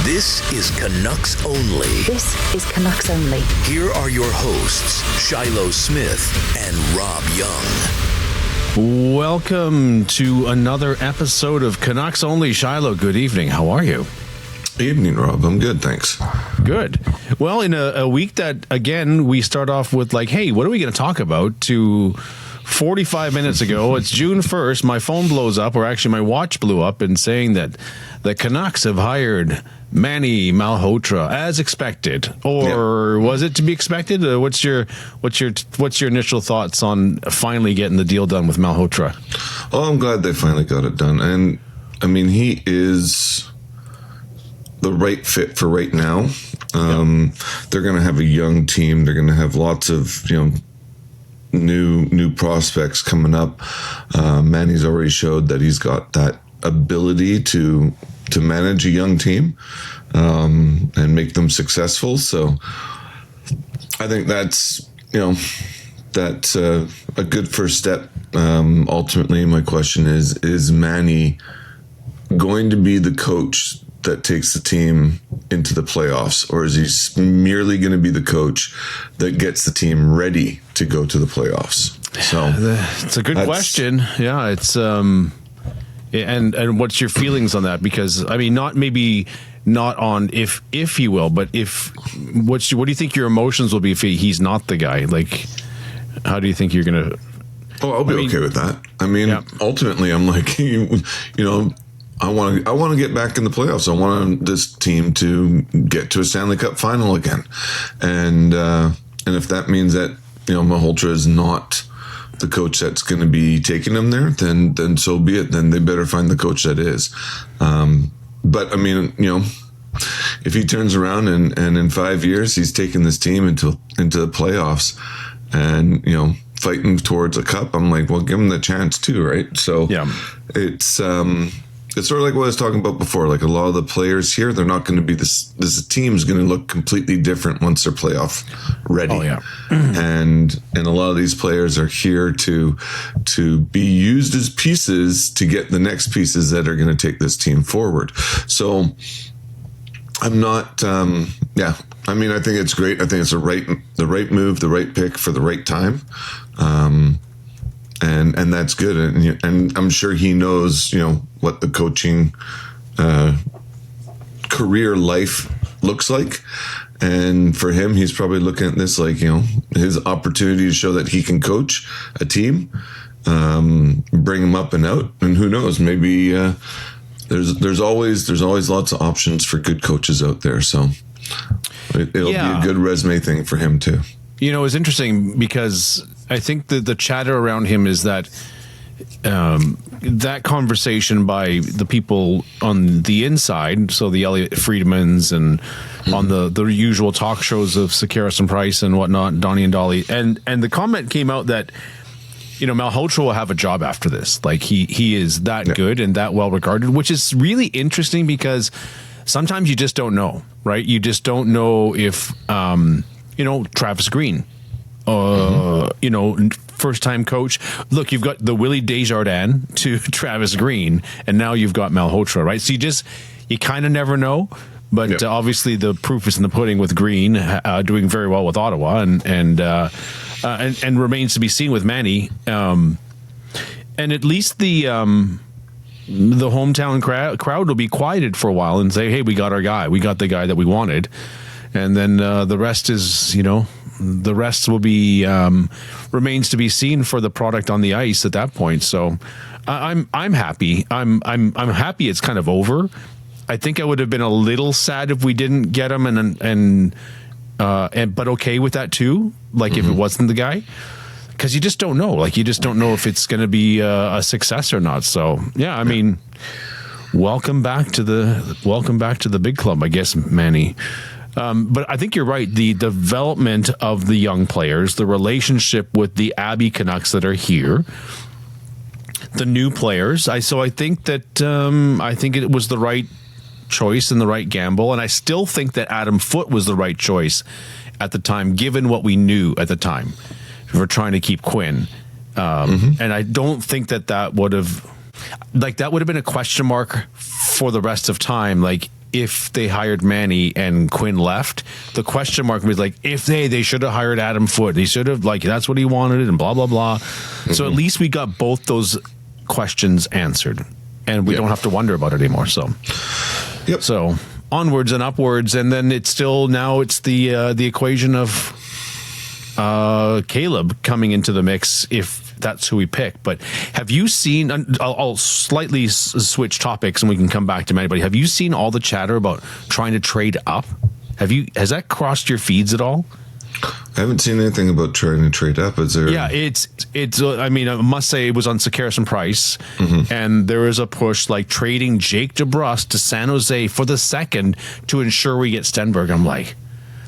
This is Canucks Only. This is Canucks Only. Here are your hosts, Shylo Smith and Rob Young. Welcome to another episode of Canucks Only. Shylo, good evening. How are you? Evening, Rob. I'm good, thanks. Good. Well, in a week that, again, we start off with like, hey, what are we going to talk about? To 45 minutes ago, it's June 1st, my phone blows up, or actually my watch blew up, and saying that the Canucks have hired Manny Malhotra as expected, or was it to be expected? What's your initial thoughts on finally getting the deal done with Malhotra? Oh, I'm glad they finally got it done, and I mean he is the right fit for right now. They're going to have a young team. They're going to have lots of new prospects coming up. Manny's already showed that he's got that ability to manage a young team and make them successful. So I think that's a good first step. Ultimately, my question is Manny going to be the coach that takes the team into the playoffs, or is he merely going to be the coach that gets the team ready to go to the playoffs? So it's a good question. Yeah, it's and what's your feelings on that? Because I mean, not on if you will, but what do you think your emotions will be if he's not the guy? Like, how do you think you're gonna? Oh, I'll be okay with that. I mean, ultimately, I'm like, I want to get back in the playoffs. I want this team to get to a Stanley Cup final again, and if that means that Malhotra is not the coach that's going to be taking them there, then so be it. Then they better find the coach that is. But I mean, if he turns around and in 5 years he's taking this team into the playoffs, and fighting towards a cup, I'm like, well, give him the chance too, right? So it's sort of like what I was talking about before. Like a lot of the players here, they're not going to be this team's going to look completely different once they're playoff ready. Oh, yeah. And a lot of these players are here to be used as pieces to get the next pieces that are going to take this team forward. So I'm not, I mean, I think it's great. I think it's the right move, the right pick for the right time. And that's good, and I'm sure he knows, what the coaching career life looks like, and for him, he's probably looking at this like his opportunity to show that he can coach a team, bring them up and out, and who knows, maybe there's always lots of options for good coaches out there, so it'll be a good resume thing for him too. It's interesting because I think the chatter around him is that that conversation by the people on the inside, so the Elliot Friedmans and on the usual talk shows of Sakaris and Price and whatnot, Donnie and Dolly, and the comment came out that Malhotra will have a job after this. Like he is that good and that well regarded, which is really interesting because sometimes you just don't know, right? You just don't know if Travis Green, first-time coach. Look, you've got the Willie Desjardins to Travis Green, and now you've got Malhotra, right? So you kind of never know, but obviously the proof is in the pudding with Green doing very well with Ottawa, and remains to be seen with Manny. And at least the hometown crowd will be quieted for a while and say, hey, we got our guy. We got the guy that we wanted. And then the rest is, the rest will be remains to be seen for the product on the ice at that point. So I'm happy. I'm happy it's kind of over. I think I would have been a little sad if we didn't get him, but okay with that too. Like if it wasn't the guy, because you just don't know. Like you just don't know if it's going to be a success or not. So yeah, I mean, welcome back to the big club, I guess, Manny. But I think you're right. The development of the young players, the relationship with the Abbey Canucks that are here, the new players. I think that I think it was the right choice and the right gamble, and I still think that Adam Foote was the right choice at the time, given what we knew at the time. For trying to keep Quinn, and I don't think that would have been a question mark for the rest of time. Like if they hired Manny and Quinn left, the question mark was like, if they should have hired Adam Foote. They should have, like, that's what he wanted and blah, blah, blah. So at least we got both those questions answered and we don't have to wonder about it anymore. So, so onwards and upwards. And then it's still, now it's the equation of Caleb coming into the mix if that's who we pick. But have you seen, I'll slightly switch topics and we can come back to anybody. Have you seen all the chatter about trying to trade up? Has that crossed your feeds at all? I haven't seen anything about trying to trade up. Is there? Yeah, it's. I mean, I must say it was on Sakaris and Price, and there is a push like trading Jake DeBrusk to San Jose for the second to ensure we get Stenberg. I'm like,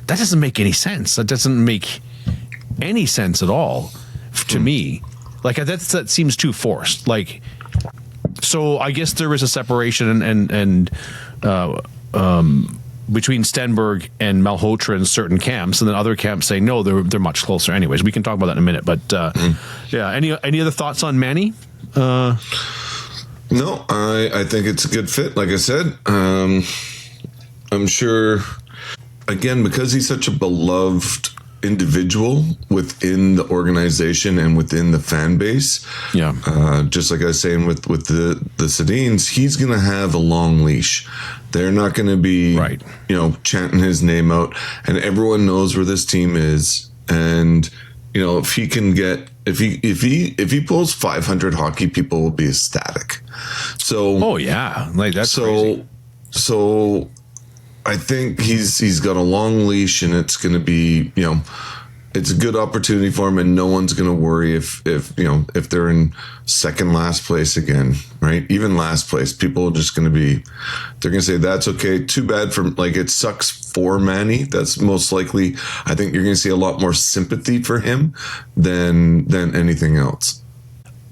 that doesn't make any sense. That doesn't make any sense at all to me. Like that seems too forced. Like, so I guess there is a separation and between Stenberg and Malhotra in certain camps, and then other camps say no, they're much closer. Anyways, we can talk about that in a minute. But yeah, any other thoughts on Manny? No, I think it's a good fit. Like I said, I'm sure. Again, because he's such a beloved individual within the organization and within the fan base. Just like I was saying with the Sedins, he's going to have a long leash. They're not going to be, chanting his name out, and everyone knows where this team is. And, if he can get, if he pulls 500 hockey, people will be ecstatic. So, that's crazy. So I think he's got a long leash, and it's going to be, it's a good opportunity for him, and no one's going to worry if they're in second last place again, right? Even last place, people are just going to be, they're going to say that's okay. Too bad for, like, it sucks for Manny. That's most likely. I think you're going to see a lot more sympathy for him than anything else.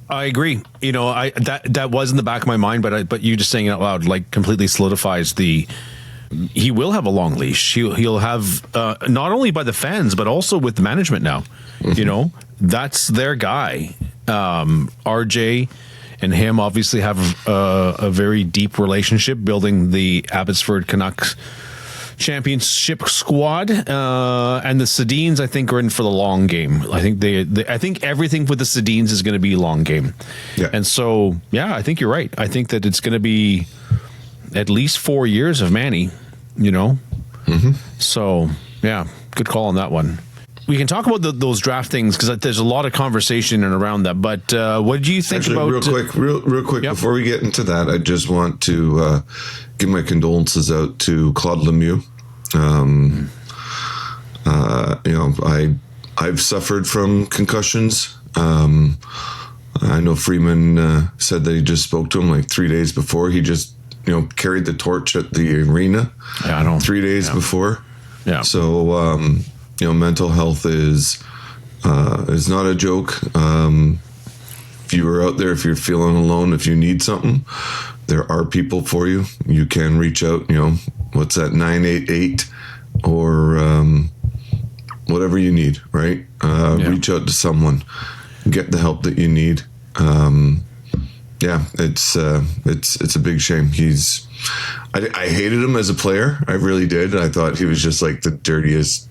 I agree. That was in the back of my mind, but you just saying it out loud like completely solidifies he will have a long leash. He'll have not only by the fans, but also with the management now. That's their guy. RJ and him obviously have a very deep relationship, building the Abbotsford Canucks championship squad. And the Sedins, I think, are in for the long game. I think I think everything with the Sedins is going to be long game. Yeah. And so, I think you're right. I think that it's going to be at least 4 years of Manny. So good call on that one. We can talk about those draft things because there's a lot of conversation and around that. But what do you think about? Real quick, before we get into that, I just want to give my condolences out to Claude Lemieux. I've suffered from concussions. I know Freeman said that he just spoke to him like 3 days before. He just carried the torch at the arena 3 days before. Yeah. So, mental health is not a joke. If you are out there, if you're feeling alone, if you need something, there are people for you. You can reach out, what's that, 988 or whatever you need, right? Reach out to someone, get the help that you need. It's a big shame. I hated him as a player. I really did. I thought he was just like the dirtiest.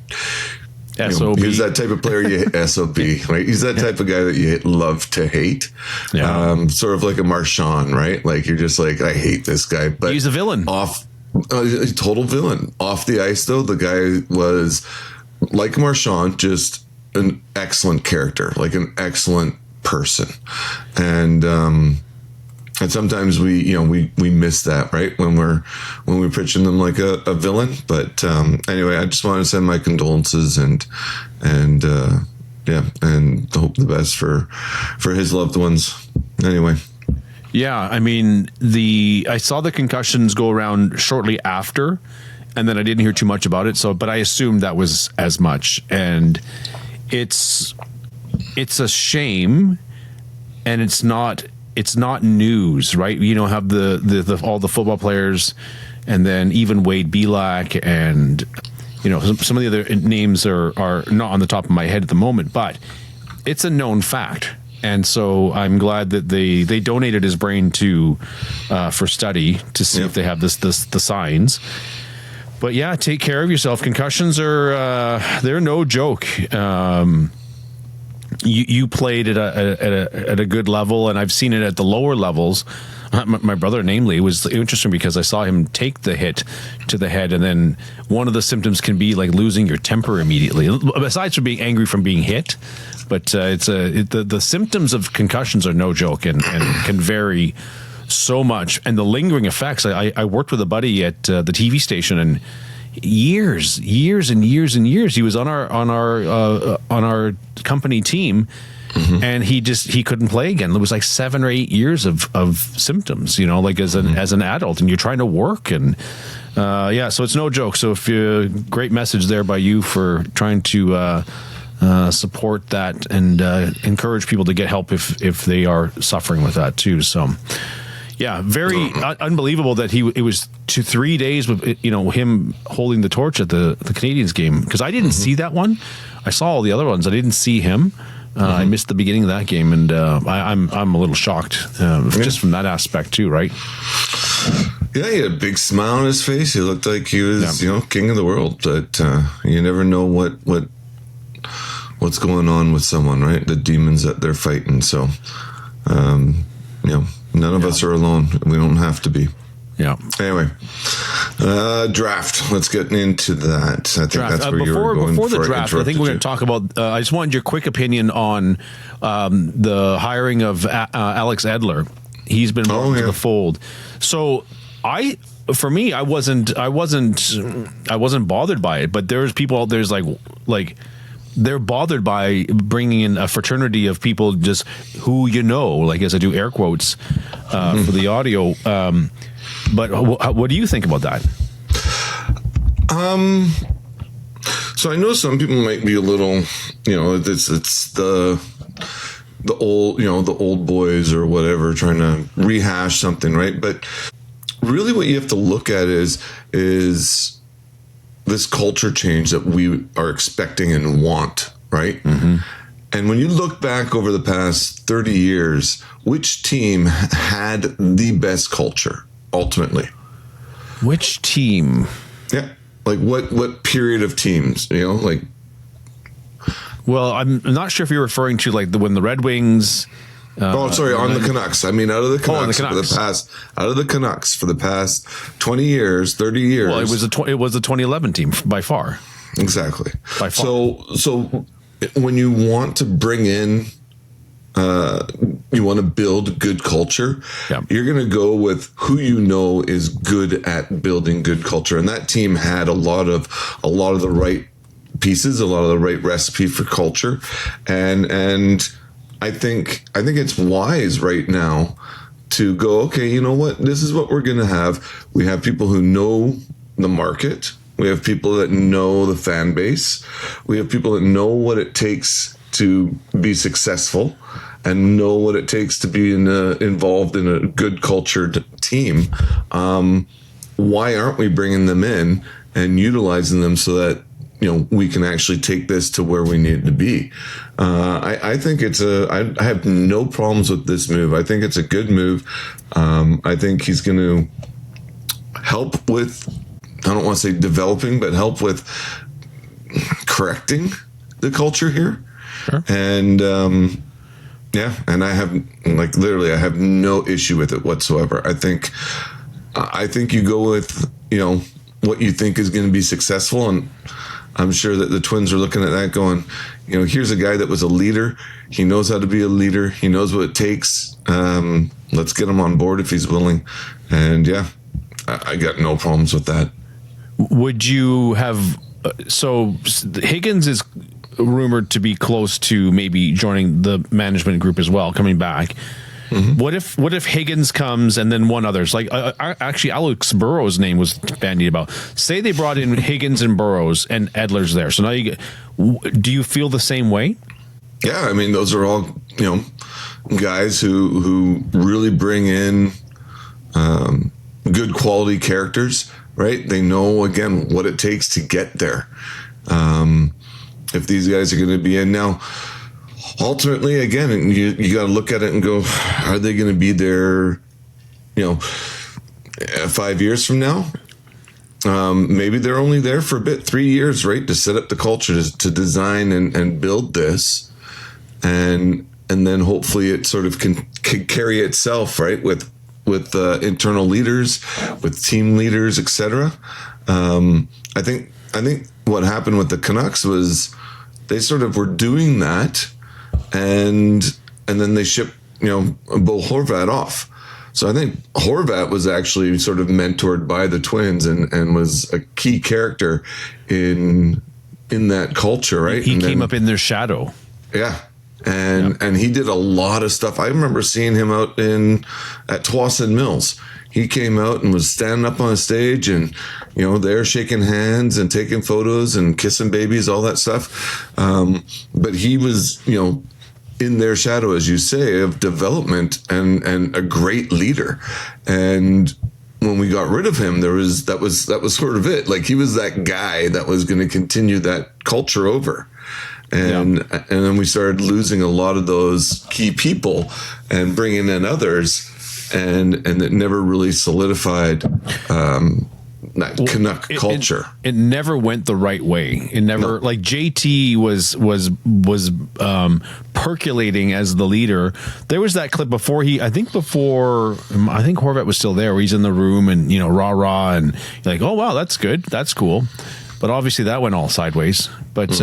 SOB. He's that type of player, SOB, right? He's that type of guy that you love to hate. Yeah. Sort of like a Marchand, right? Like you're just like, I hate this guy. But he's a villain. Total villain. Off the ice, though, the guy was like Marchand, just an excellent character, like an excellent person. And sometimes we miss that, right? When we're pitching them like a villain. But anyway, I just want to send my condolences and hope the best for his loved ones. Anyway. Yeah, I mean, I saw the concussions go around shortly after, and then I didn't hear too much about it. So, but I assumed that was as much, and it's a shame, and it's not news, right? Have the all the football players, and then even Wade Belak, and some of the other names are not on the top of my head at the moment, but it's a known fact And so I'm glad that they donated his brain to for study to see if they have the signs. But yeah, take care of yourself. Concussions are they're no joke. You played at a good level, and I've seen it at the lower levels. My brother, namely, was interesting because I saw him take the hit to the head, and then one of the symptoms can be like losing your temper immediately. Besides from being angry from being hit, but the symptoms of concussions are no joke and can vary so much. And the lingering effects. I worked with a buddy at the TV station, and years and years and years he was on our company team. Mm-hmm. And he couldn't play again. It was like 7 or 8 years of symptoms, like as an adult, and you're trying to work, and so it's no joke. So great message there by you for trying to support that and encourage people to get help if they are suffering with that too. So yeah, very unbelievable that it was 3 days with him holding the torch at the Canadiens game, because I didn't see that one. I saw all the other ones. I didn't see him. I missed the beginning of that game, and I'm a little shocked just from that aspect too, right? Yeah, he had a big smile on his face. He looked like he was, king of the world. But you never know what's going on with someone, right? The demons that they're fighting. So, none of us are alone. We don't have to be. Yeah. Anyway, draft. Let's get into that. I think that's where you were going. Before the draft, I think we're going to talk about. I just wanted your quick opinion on the hiring of Alex Edler. He's been brought into the fold. So I wasn't bothered by it, but there's people out there's like they're bothered by bringing in a fraternity of people just who like as I do air quotes for the audio. But what do you think about that? So I know some people might be a little, it's the old, the old boys or whatever trying to rehash something, right? But really what you have to look at is this culture change that we are expecting and want, right? Mm-hmm. And when you look back over the past 30 years, which team had the best culture? Ultimately, which team? Yeah, like what period of teams? Well, I'm not sure if you're referring to when the Red Wings. On the Canucks. I mean, out of the Canucks for the past 20 years, 30 years. Well, it was the 2011 team by far. Exactly. By far. So when you want to bring in. You want to build good culture. Yeah. You're going to go with who is good at building good culture, and that team had a lot of the right pieces, a lot of the right recipe for culture, and I think it's wise right now to go, okay, you know what? This is what we're going to have. We have people who know the market. We have people that know the fan base. We have people that know what it takes to be successful and know what it takes to be involved in a good cultured team. Why aren't we bringing them in and utilizing them so that we can actually take this to where we need to be? I think I have no problems with this move. I think it's a good move. I think he's going to help with, I don't want to say developing, but help with correcting the culture here. Sure. And and I have I have no issue with it whatsoever. I think you go with what you think is going to be successful, and I'm sure that the Twins are looking at that going, here's a guy that was a leader. He knows how to be a leader. He knows what it takes. Let's get him on board if he's willing. And I got no problems with that. Would you have Higgins is rumored to be close to maybe joining the management group as well, coming back. Mm-hmm. What if Higgins comes and then one others? Actually, Alex Burrows' name was bandied about. Say they brought in Higgins and Burrows and Edler's there. So now do you feel the same way? Yeah, I mean, those are all guys who really bring in good quality characters, right? They know again what it takes to get there. If these guys are going to be in now, ultimately, again, you got to look at it and go, are they going to be there, 5 years from now? Maybe they're only there for a bit, 3 years, right, to set up the culture, to design and build this, and then hopefully it sort of can carry itself, right, with internal leaders, with team leaders, etc. I think what happened with the Canucks was they sort of were doing that, and then they shipped Bo Horvat off. So I think Horvat was actually sort of mentored by the Twins and was a key character in that culture, right? He came up in their shadow. Yeah. And he did a lot of stuff. I remember seeing him out at Towson Mills. He came out and was standing up on a stage and, they're shaking hands and taking photos and kissing babies, all that stuff. But he was, in their shadow, as you say, of development and a great leader. And when we got rid of him, that was sort of it. Like, he was that guy that was going to continue that culture over. And then we started losing a lot of those key people and bringing in others, and it never really solidified that Canuck culture. It never went the right way. It never, like, JT was percolating as the leader. There was that clip before I think Horvat was still there, where he's in the room and, rah, and you're like, oh, wow, that's good. That's cool. But obviously that went all sideways. But,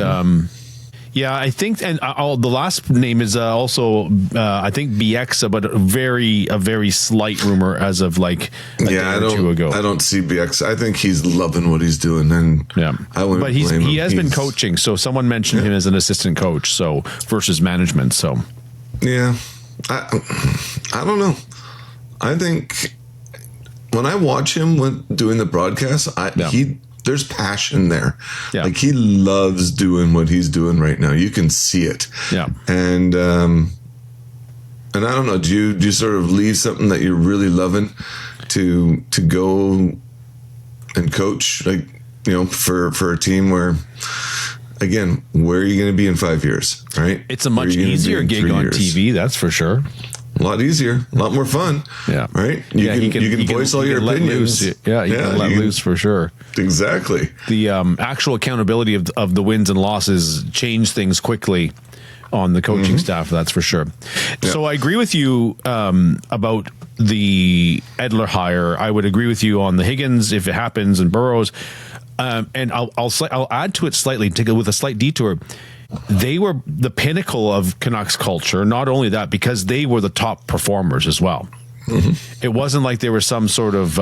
yeah, I think, and the last name is also, I think, Bieksa, but a very slight rumor as of like a day or two ago. I don't see Bieksa. I think he's loving what he's doing, and I wouldn't blame him. He has been coaching, so someone mentioned him as an assistant coach, so versus management. So yeah, I don't know. I think when I watch him doing the broadcast, there's passion there. Yeah. Like, he loves doing what he's doing right now. You can see it. Yeah. And I don't know, do you sort of leave something that you're really loving to go and coach, like, for a team where, again, where are you going to be in 5 years, right? It's a much easier gig on TV, that's for sure. A lot easier, a lot more fun. Yeah. Right? You can voice all your opinions. You can let loose for sure. Exactly. The actual accountability of the wins and losses change things quickly on the coaching staff, that's for sure. Yeah. So I agree with you about the Edler hire. I would agree with you on the Higgins, if it happens, and Burrows. And I'll add to it slightly, with a slight detour. They were the pinnacle of Canucks culture. Not only that, because they were the top performers as well. It wasn't like there was some sort of,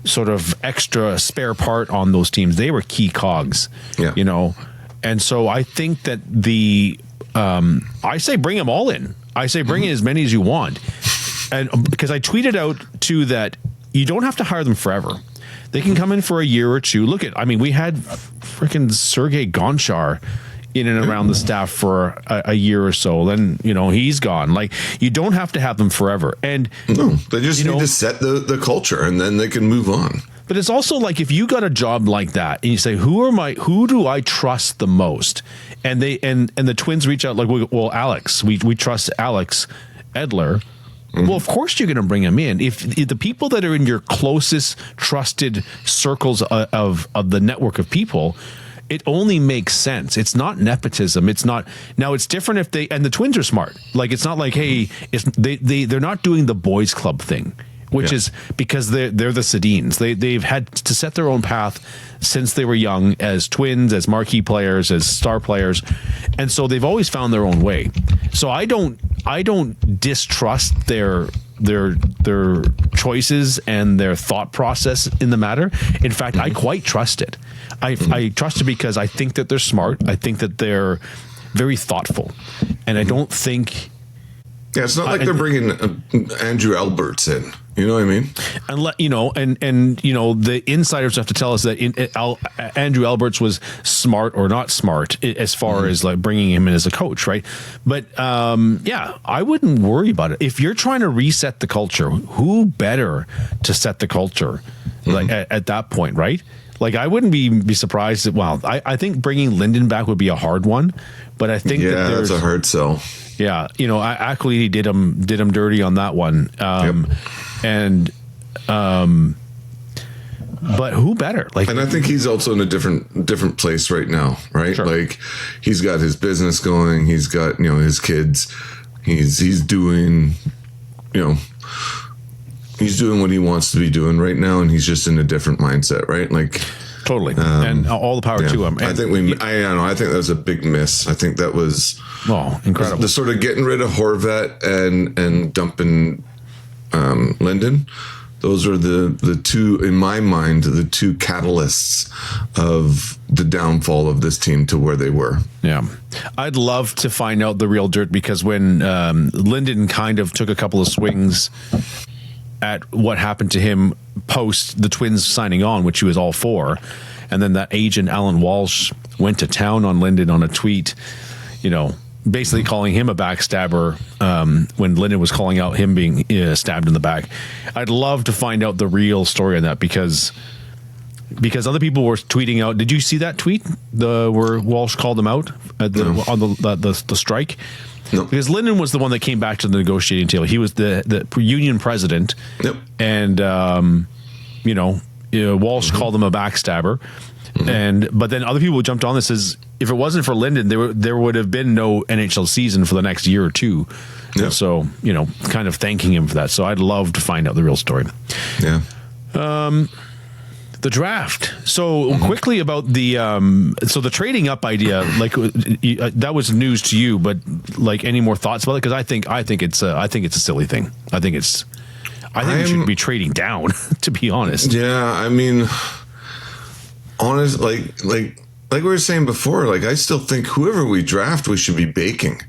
sort of extra spare part on those teams. They were key cogs, And so I think that I say bring them all in. I say bring in as many as you want. And because I tweeted out too that you don't have to hire them forever. They can come in for a year or two. We had freaking Sergei Gonchar in and around the staff for a year or so. Then, he's gone. Like, you don't have to have them forever. And no, they just need to set the culture, and then they can move on. But it's also like, if you got a job like that and you say, who do I trust the most? And the Twins reach out like, well, Alex, we trust Alex Edler. Well, of course you're going to bring him in. If the people that are in your closest trusted circles of the network of people, it only makes sense. It's not nepotism. It's not. Now, it's different if the Twins are smart. Like, it's not like, hey, they're not doing the boys club thing, which is because they're the Sedins. They've had to set their own path since they were young, as Twins, as marquee players, as star players, and so they've always found their own way. So I don't distrust their choices and their thought process in the matter. In fact, I quite trust it. I trust it because I think that they're smart. I think that they're very thoughtful, and I don't think. Yeah, it's not like they're bringing Andrew Alberts in. You know what I mean? And the insiders have to tell us that Andrew Alberts was smart or not smart as far as like bringing him in as a coach, right? But I wouldn't worry about it. If you're trying to reset the culture, who better to set the culture like at that point, right? Like, I wouldn't be surprised. Well, I think bringing Linden back would be a hard one, but I think that that's a hard sell. Yeah, actually did him dirty on that one. But who better? Like, and I think he's also in a different place right now, right? Sure. Like, he's got his business going. He's got his kids. He's doing he's doing what he wants to be doing right now, and he's just in a different mindset, right? Like, totally, and all the power to him. And I think I think that was a big miss. I think that was incredible. The sort of getting rid of Horvat and dumping Linden. Those are the two, in my mind, the two catalysts of the downfall of this team to where they were. Yeah. I'd love to find out the real dirt, because when Linden kind of took a couple of swings at what happened to him post the Twins signing on, which he was all for, and then that agent Alan Walsh went to town on Linden on a tweet, basically calling him a backstabber when Linden was calling out him being stabbed in the back. I'd love to find out the real story on that, because other people were tweeting out. Did you see that tweet? Where Walsh called him out on the strike? No. Because Linden was the one that came back to the negotiating table. He was the union president. Yep. And Walsh called him a backstabber. But then other people jumped on this as if it wasn't for Linden, there would have been no NHL season for the next year or two. Yeah. So, kind of thanking him for that. So I'd love to find out the real story. Yeah. The draft. So quickly about the the trading up idea, like that was news to you, but like, any more thoughts about it? Because I think it's a silly thing. I think we should be trading down, to be honest. Yeah, I mean, honest, like we were saying before, like, I still think whoever we draft, we should be baking.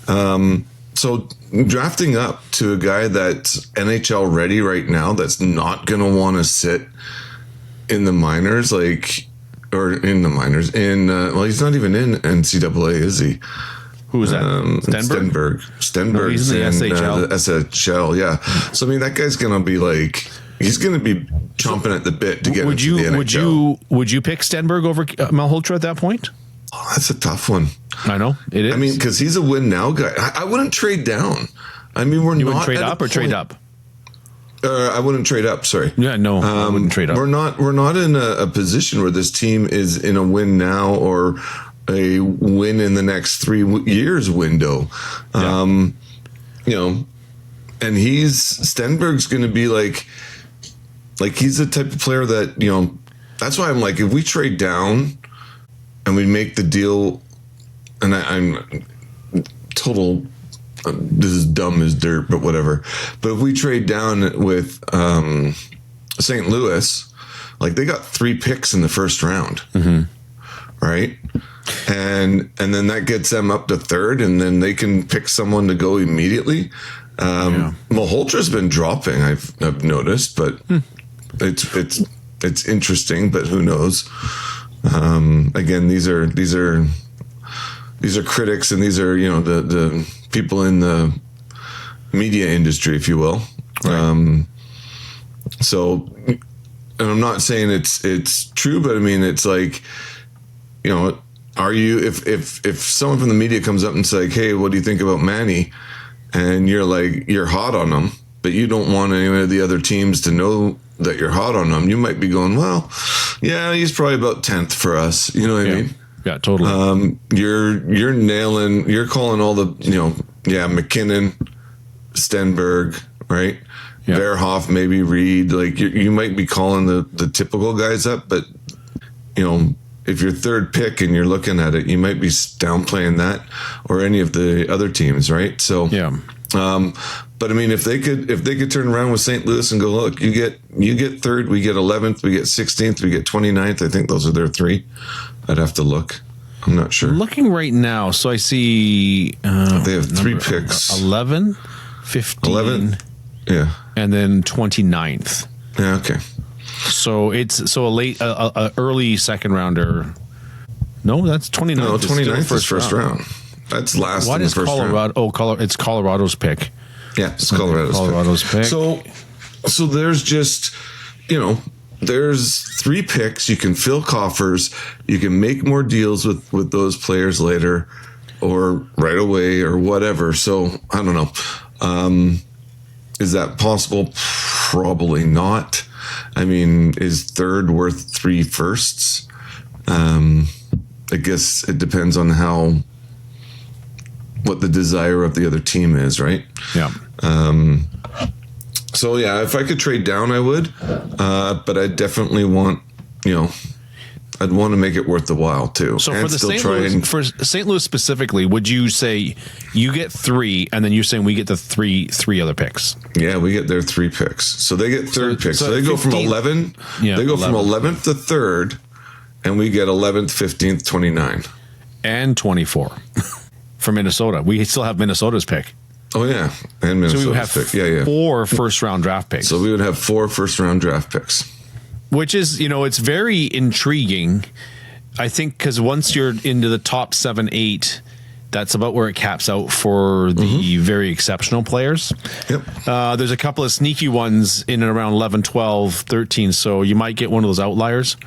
So drafting up to a guy that's NHL ready right now, that's not going to want to sit in the minors, well, he's not even in NCAA, is he? Who is that? Stenberg. He's in the SHL. The SHL, yeah. So, I mean, that guy's going to be he's going to be chomping at the bit to get into the NHL. Would you pick Stenberg over Malhotra at that point? Oh, that's a tough one. I know it is. I mean, because he's a win now guy. I wouldn't trade down. I mean, you wouldn't trade up or trade up? I wouldn't trade up. Sorry. Yeah, no, I wouldn't trade up. We're not in a position where this team is in a win now or a win in the next 3 years window. Yeah. And Stenberg's going to be like he's the type of player that, that's why I'm like, if we trade down and we make the deal, and I'm total, this is dumb as dirt, but whatever. But if we trade down with St. Louis, like, they got 3 picks in the first round, right? And then that gets them up to third, and then they can pick someone to go immediately. Malhotra's been dropping, I've noticed, but it's interesting, but who knows? Again, these are critics, and these are the people in the media industry, if you will. Right. So, and I'm not saying it's true, but I mean, it's like, are you, if someone from the media comes up and say, like, hey, what do you think about Manny? And you're hot on him, but you don't want any of the other teams to know that you're hot on him. You might be going, well, yeah, he's probably about 10th for us. You know what I mean? Yeah, totally. You're calling all the, McKinnon, Stenberg, right? Yeah. Verhoff, maybe Reed. Like, you might be calling the typical guys up, but, if you're third pick and you're looking at it, you might be downplaying that or any of the other teams, right? So, yeah. But I mean, if they could turn around with St. Louis and go, look, you get third, we get 11th, we get 16th, we get 29th. I think those are their 3. I'd have to look. I'm not sure. I'm looking right now, so I see they have 3 picks: 11, 15, 11, yeah, and then 29th. Yeah, okay. So it's a late, early second rounder. No, that's 29th. No, 29th is first round. That's last. What in the is first Colorado? round. It's Colorado's pick. Yeah, it's Colorado's pick. So there's just, there's 3 picks. You can fill coffers. You can make more deals with those players later or right away or whatever. So I don't know. Is that possible? Probably not. I mean, is third worth 3 firsts? I guess it depends on what the desire of the other team is, right? Yeah. So yeah, if I could trade down, I would. But I definitely want, I'd want to make it worth the while too. So for St. Louis specifically, would you say you get 3, and then you're saying we get the three other picks? Yeah, we get their 3 picks. So they get third picks. So they 15, go from 11. Yeah, they go 11. From 11th to 3rd, and we get 11th, 15th, 29, and 24 for Minnesota. We still have Minnesota's pick. Oh yeah, and Minnesota's so we would have pick. Yeah. 4 first-round draft picks. So we would have 4 first-round draft picks. Which is, it's very intriguing, I think, because once you're into the top 7, 8, that's about where it caps out for the very exceptional players. Yep. There's a couple of sneaky ones in and around 11, 12, 13, so you might get one of those outliers.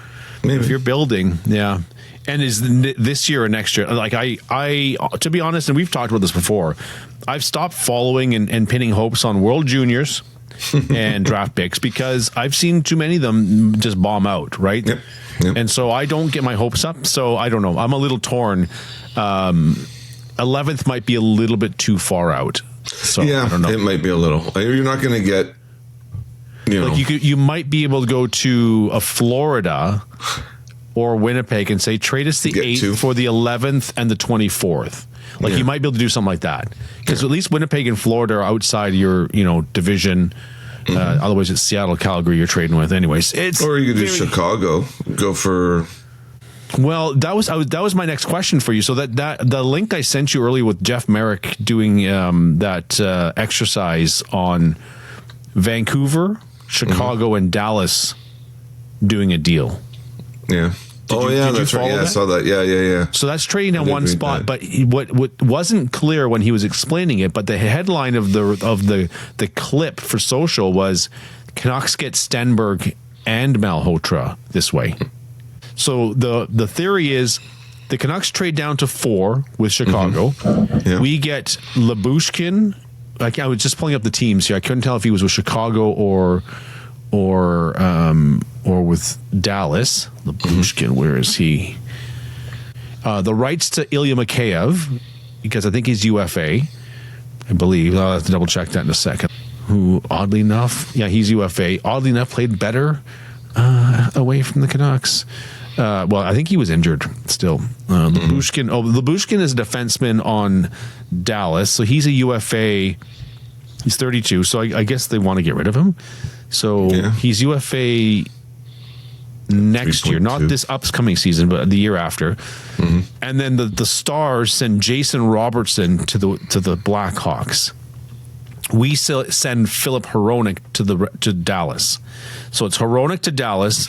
Maybe. If you're building, yeah. And is this year or next year? Like I, to be honest, and we've talked about this before, I've stopped following and pinning hopes on World Juniors and draft picks because I've seen too many of them just bomb out, right? Yep. And so I don't get my hopes up. So I don't know. I'm a little torn. 11th might be a little bit too far out. So yeah, I don't know. It might be a little. You're not going to get. You might be able to go to a Florida or Winnipeg and say trade us the 8th for the 11th and the 24th. You might be able to do something like that because at least Winnipeg and Florida are outside your division. Otherwise, it's Seattle, Calgary you're trading with. Anyways, or you could do Chicago. Go for. Well, that was my next question for you. So that the link I sent you earlier with Jeff Merrick doing that exercise on Vancouver, Chicago, and Dallas doing a deal. Yeah. That's right. Yeah, I saw that. Yeah. So that's trading at one spot. But what wasn't clear when he was explaining it, but the headline of the clip for social was Canucks get Stenberg and Malhotra this way. So the theory is the Canucks trade down to 4 with Chicago. Yeah. We get Lyubushkin. I was just pulling up the teams here. I couldn't tell if he was with Chicago or with Dallas. Lyubushkin, where is he? The rights to Ilya Mikheyev, because I think he's UFA, I believe. I'll have to double check that in a second. Who, oddly enough, he's UFA. Oddly enough, played better away from the Canucks. Well, I think he was injured still. Lyubushkin. Lyubushkin is a defenseman on Dallas, so he's a UFA. He's 32, so I guess they want to get rid of him. So he's UFA next year, not this upcoming season, but the year after. And then the Stars send Jason Robertson to the Blackhawks. We send Philip Hronek to Dallas. So it's Hronek to Dallas,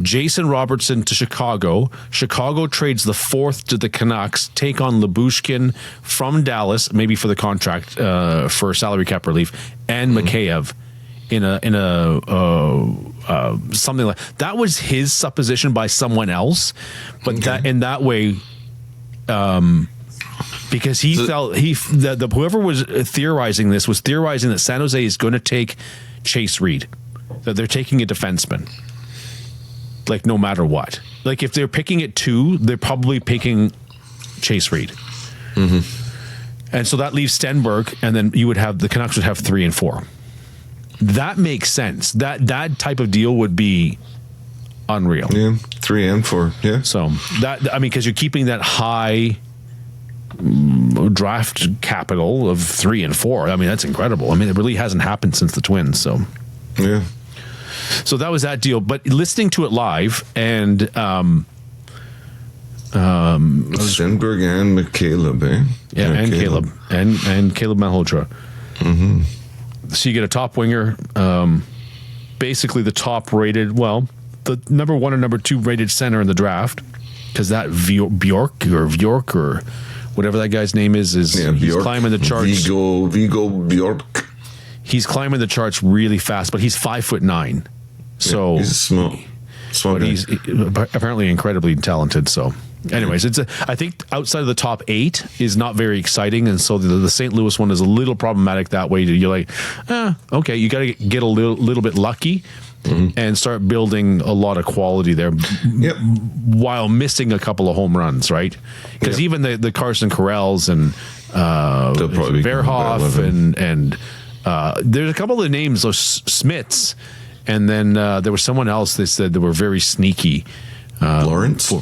Jason Robertson to Chicago. Chicago trades the 4th to the Canucks, take on Lyubushkin from Dallas, maybe for the contract for salary cap relief, and Mikheyev in a something like that. Was his supposition by someone else, but that in that way, because he felt whoever was theorizing this was theorizing that San Jose is going to take Chase Reed, that they're taking a defenseman. Like no matter what, like if they're picking at 2, they're probably picking Chase Reed, and so that leaves Stenberg, and then the Canucks would have 3 and 4. That makes sense. That type of deal would be unreal. Yeah, 3 and 4. Yeah. So because you're keeping that high draft capital of 3 and 4. I mean, that's incredible. I mean, it really hasn't happened since the Twins. So yeah. So that was that deal. But listening to it live and Stenberg and Mikheyev, eh? Yeah, and Caleb. And Caleb Malhotra. So you get a top winger, basically the top rated, the number 1 or number 2 rated center in the draft, because that Bjork or whatever that guy's name is he's climbing the charts. Vigo Bjork. He's climbing the charts really fast, but he's 5'9". So he's small but guy. he's apparently incredibly talented. So, anyways, I think outside of the top 8 is not very exciting, and so the St. Louis one is a little problematic that way. You're like, okay, you got to get a little bit lucky. And start building a lot of quality there, while missing a couple of home runs, right? Because even the Carson Carells and Verhoff and there's a couple of names, those Smiths, and then there was someone else they said they were very sneaky. Lawrence?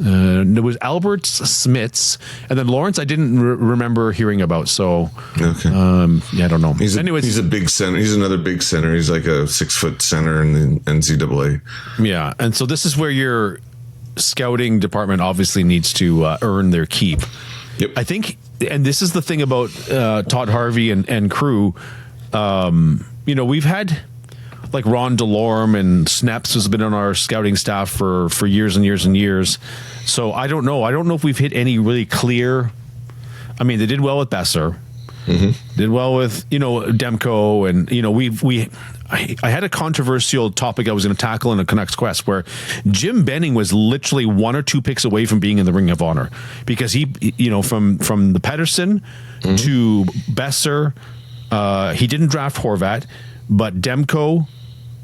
There was Albert Smiths, and then Lawrence I didn't remember hearing about. So, okay. I don't know. Anyways, he's a big center. He's another big center. He's like a 6-foot center in the NCAA. Yeah, and so this is where your scouting department obviously needs to earn their keep. Yep. I think, and this is the thing about Todd Harvey and crew. We've had like Ron DeLorme and Snaps has been on our scouting staff for years and years and years. So I don't know. I don't know if we've hit any really clear. I mean, they did well with Besser. Did well with Demko, and I had a controversial topic I was going to tackle in a Canucks Quest where Jim Benning was literally 1 or 2 picks away from being in the Ring of Honor because he from the Pettersson to Besser, he didn't draft Horvat, but Demko,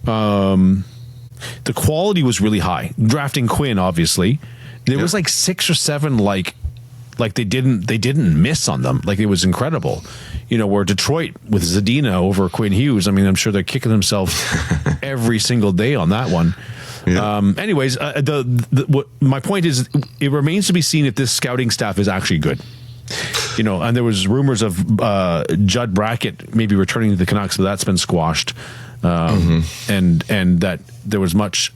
the quality was really high. Drafting Quinn, obviously, there was like 6 or 7 like they didn't miss on them. Like it was incredible. Where Detroit with Zadina over Quinn Hughes, I mean, I'm sure they're kicking themselves every single day on that one. Yeah. Anyways, my point is, it remains to be seen if this scouting staff is actually good. And there was rumors of Judd Brackett maybe returning to the Canucks, but that's been squashed. And that there was much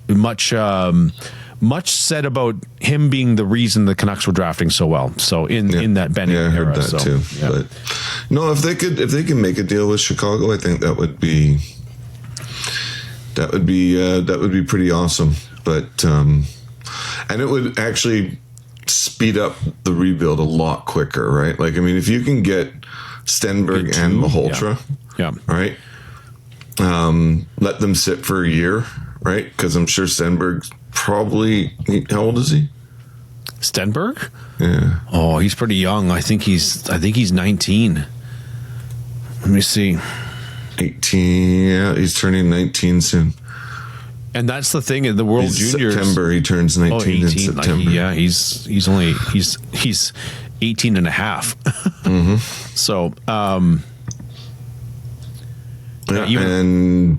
said about him being the reason the Canucks were drafting so well. So in that Benning era, I heard that too. Yeah. But no, if they can make a deal with Chicago, I think that would be pretty awesome. But and it would actually speed up the rebuild a lot quicker, right? Like, I mean, if you can get Stenberg and Malhotra, right? Let them sit for a year, right? Because I'm sure Stenberg's probably, how old is he? Stenberg? Yeah. Oh, he's pretty young. I think he's 19. Let me see. 18. Yeah, he's turning 19 soon. And that's the thing in the World Juniors. September, he turns 19 in September. He's only 18 and a half. So, and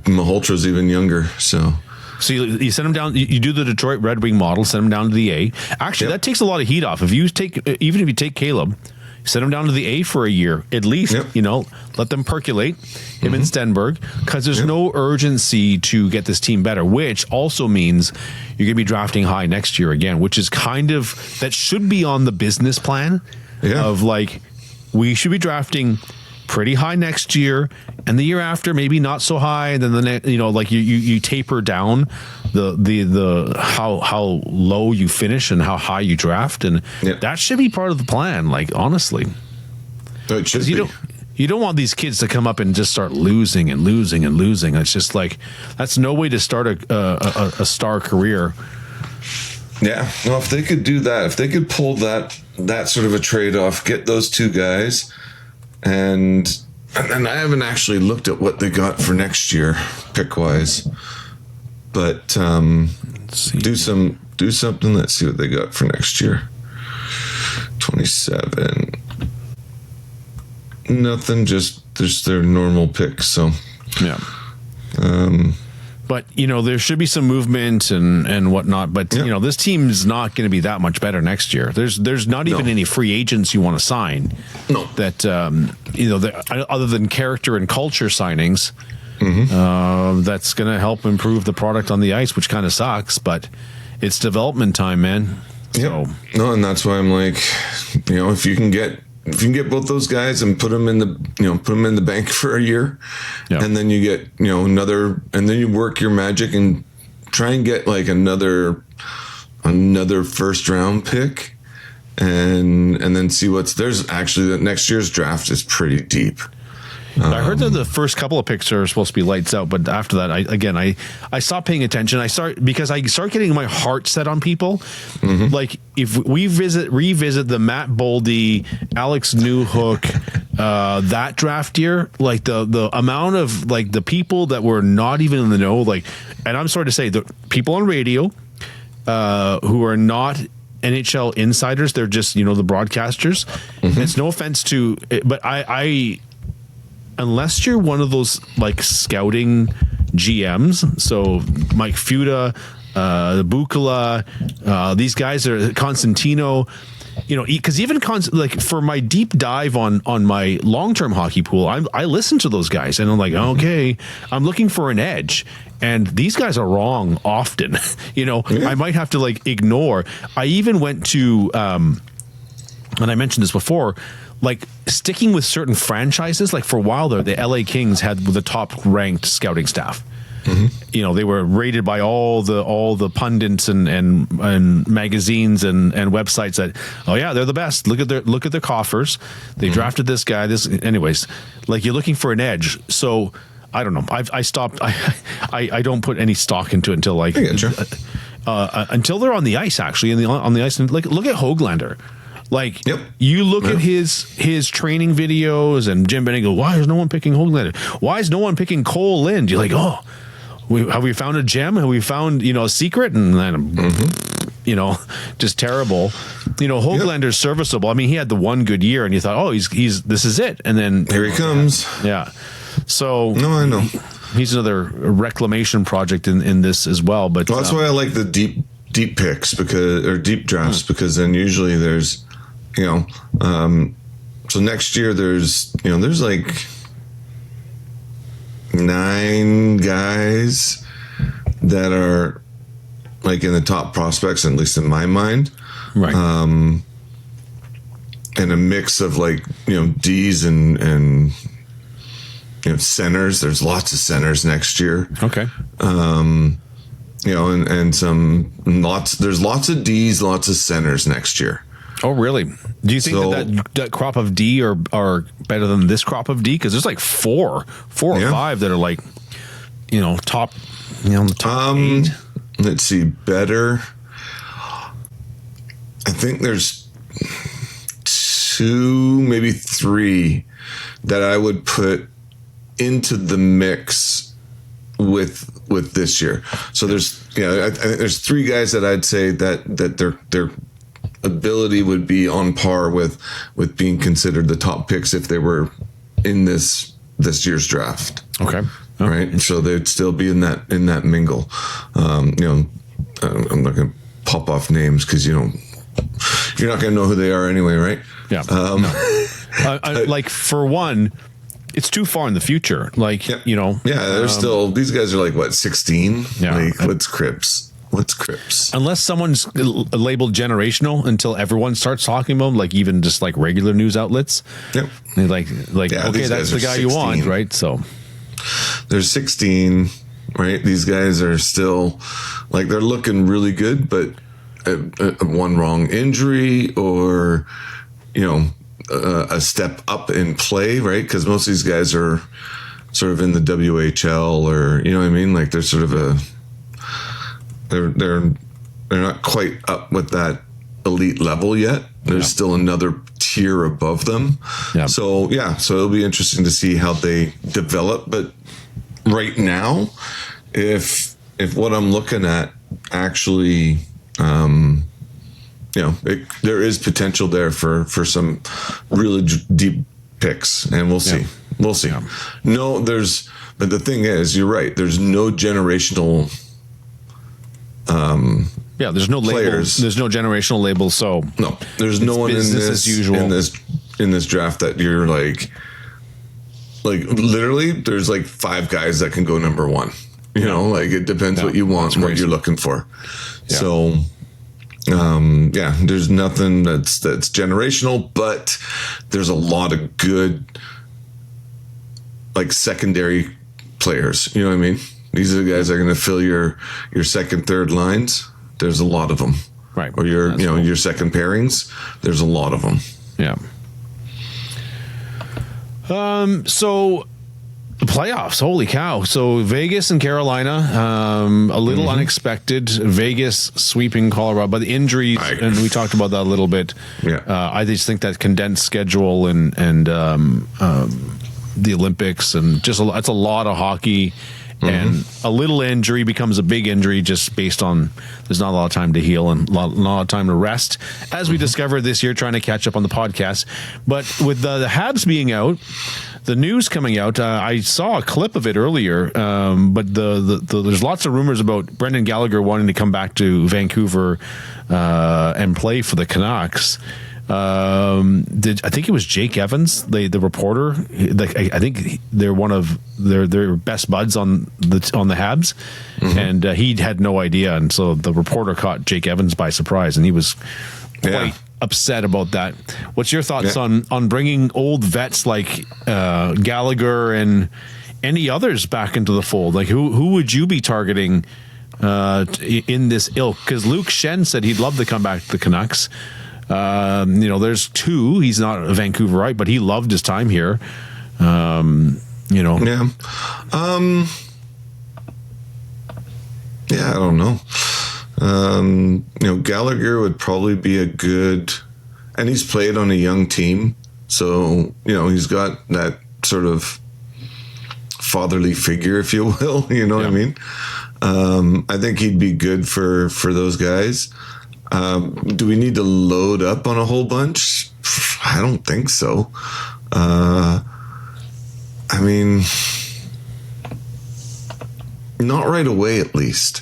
Malhotra's even younger, so you send him down. You do the Detroit Red Wing model. Send him down to the A. Actually, that takes a lot of heat off. If you take Caleb, send him down to the A for a year at least. Let them percolate him and Stenberg, because there's no urgency to get this team better. Which also means you're going to be drafting high next year again, which is that should be on the business plan of like we should be drafting pretty high next year, and the year after maybe not so high, and then the next, you taper down the how low you finish and how high you draft, and that should be part of the plan. Like, honestly, it should be. You don't want these kids to come up and just start losing and losing and losing. It's just like that's no way to start a star career. Yeah, no. If they could do that, if they could pull that sort of a trade off, get those 2 guys. And I haven't actually looked at what they got for next year, pick wise. But do something. Let's see what they got for next year. 27. Nothing. Just their normal picks. So yeah. But there should be some movement and whatnot. But this team's not going to be that much better next year. There's not even any free agents you want to sign. No. That other than character and culture signings, that's going to help improve the product on the ice, which kind of sucks. But it's development time, man. So. No, and that's why I'm like, if you can get both those guys and put them in the bank for a year, and then you get another, and then you work your magic and try and get like another first round pick, and then see there's actually that next year's draft is pretty deep. I heard that the first couple of picks are supposed to be lights out, but after that, I stopped paying attention. Because I start getting my heart set on people. Mm-hmm. Like if we revisit the Matt Boldy, Alex Newhook, that draft year, like the amount of like the people that were not even in the know, like, and I'm sorry to say, the people on radio who are not NHL insiders, they're just, the broadcasters. Mm-hmm. It's no offense to, but I unless you're one of those like scouting GMs, so Mike Fuda, Bukala, these guys are Constantino, because even like for my deep dive on my long-term hockey pool, I listen to those guys and I'm like, okay, I'm looking for an edge. And these guys are wrong often. I might have to like ignore. I even went to, and I mentioned this before, like sticking with certain franchises. Like for a while there, the LA Kings had the top ranked scouting staff. Mm-hmm. They were rated by all the pundits and magazines and websites that, oh yeah, they're the best. Look at their coffers. They mm-hmm. drafted this guy. Anyways, like you're looking for an edge. So I don't know. I stopped. I don't put any stock into it until like until they're on the ice. Actually, on the ice, and like look at Höglander. Like you look at his training videos, and Jim Benning goes, "Why is no one picking Höglander? Why is no one picking Cole Lind?" You're like, "Oh, have we found a gem? Have we found a secret?" And then just terrible. Höglander's serviceable. I mean, he had the one good year, and you thought, "Oh, he's this is it." And then here he comes. Yeah. So no, I know he's another reclamation project in this as well. But that's why I like the deep picks or deep drafts because then usually there's so next year there's like 9 guys that are like in the top prospects, at least in my mind, right? And a mix of like D's and centers. There's lots of centers next year. Okay. And there's lots of D's, lots of centers next year. Oh, really? Do you think that crop of D are better than this crop of D? Because there's like four or 5 that are like, top, the top 8. Let's see, better. I think there's 2, maybe 3 that I would put into the mix with this year. So there's I think there's 3 guys that I'd say that their ability would be on par with being considered the top picks if they were in this year's draft. Okay. Oh, right. So they'd still be in that mingle. I'm not going to pop off names because you're not going to know who they are anyway, right? Yeah. Like for one, it's too far in the future. Like, they're still, these guys are like, what, 16? Yeah. Like, what's Crips? Unless someone's labeled generational until everyone starts talking about them, like even just like regular news outlets. Yep. They're like okay, that's the guy 16. You want, right? So they're 16, right? These guys are still like, they're looking really good, but one wrong injury or, a step up in play, right? Because most of these guys are sort of in the WHL or, you know what I mean? Like they're sort of they're not quite up with that elite level yet. There's still another tier above them. Yeah. So it'll be interesting to see how they develop. But right now, if what I'm looking at actually, there is potential there for some really deep picks, and we'll see. We'll see. Yeah. But the thing is, you're right. There's no generational. There's no labels. There's no generational labels. So no, there's no one in this draft that you're like literally. There's like 5 guys that can go number 1. Like it depends what you want, what you're looking for. Yeah. So, there's nothing that's generational, but there's a lot of good like secondary players. You know what I mean? These are the guys that are going to fill your second, third lines. There's a lot of them, right? Or your second pairings. There's a lot of them. Yeah. So the playoffs, holy cow. So Vegas and Carolina, a little unexpected. Vegas sweeping Colorado, but the injuries, and we talked about that a little bit. Yeah. I just think that condensed schedule and the Olympics and just that's a lot of hockey. And a little injury becomes a big injury just based on there's not a lot of time to heal and not a lot of time to rest, as we discovered this year trying to catch up on the podcast. But with the Habs being out, the news coming out, I saw a clip of it earlier, but there's lots of rumors about Brendan Gallagher wanting to come back to Vancouver and play for the Canucks. I think it was Jake Evans, the reporter. I think they're one of their best buds on the Habs, and he had no idea, and so the reporter caught Jake Evans by surprise, and he was quite upset about that. What's your thoughts on bringing old vets like Gallagher and any others back into the fold? Like who would you be targeting in this ilk? Because Luke Shen said he'd love to come back to the Canucks. There's two. He's not a Vancouverite, but he loved his time here. Yeah. I don't know. Gallagher would probably be a good, and he's played on a young team. So, he's got that sort of fatherly figure, if you will, what I mean? I think he'd be good for those guys. Do we need to load up on a whole bunch? I don't think so. Not right away, at least.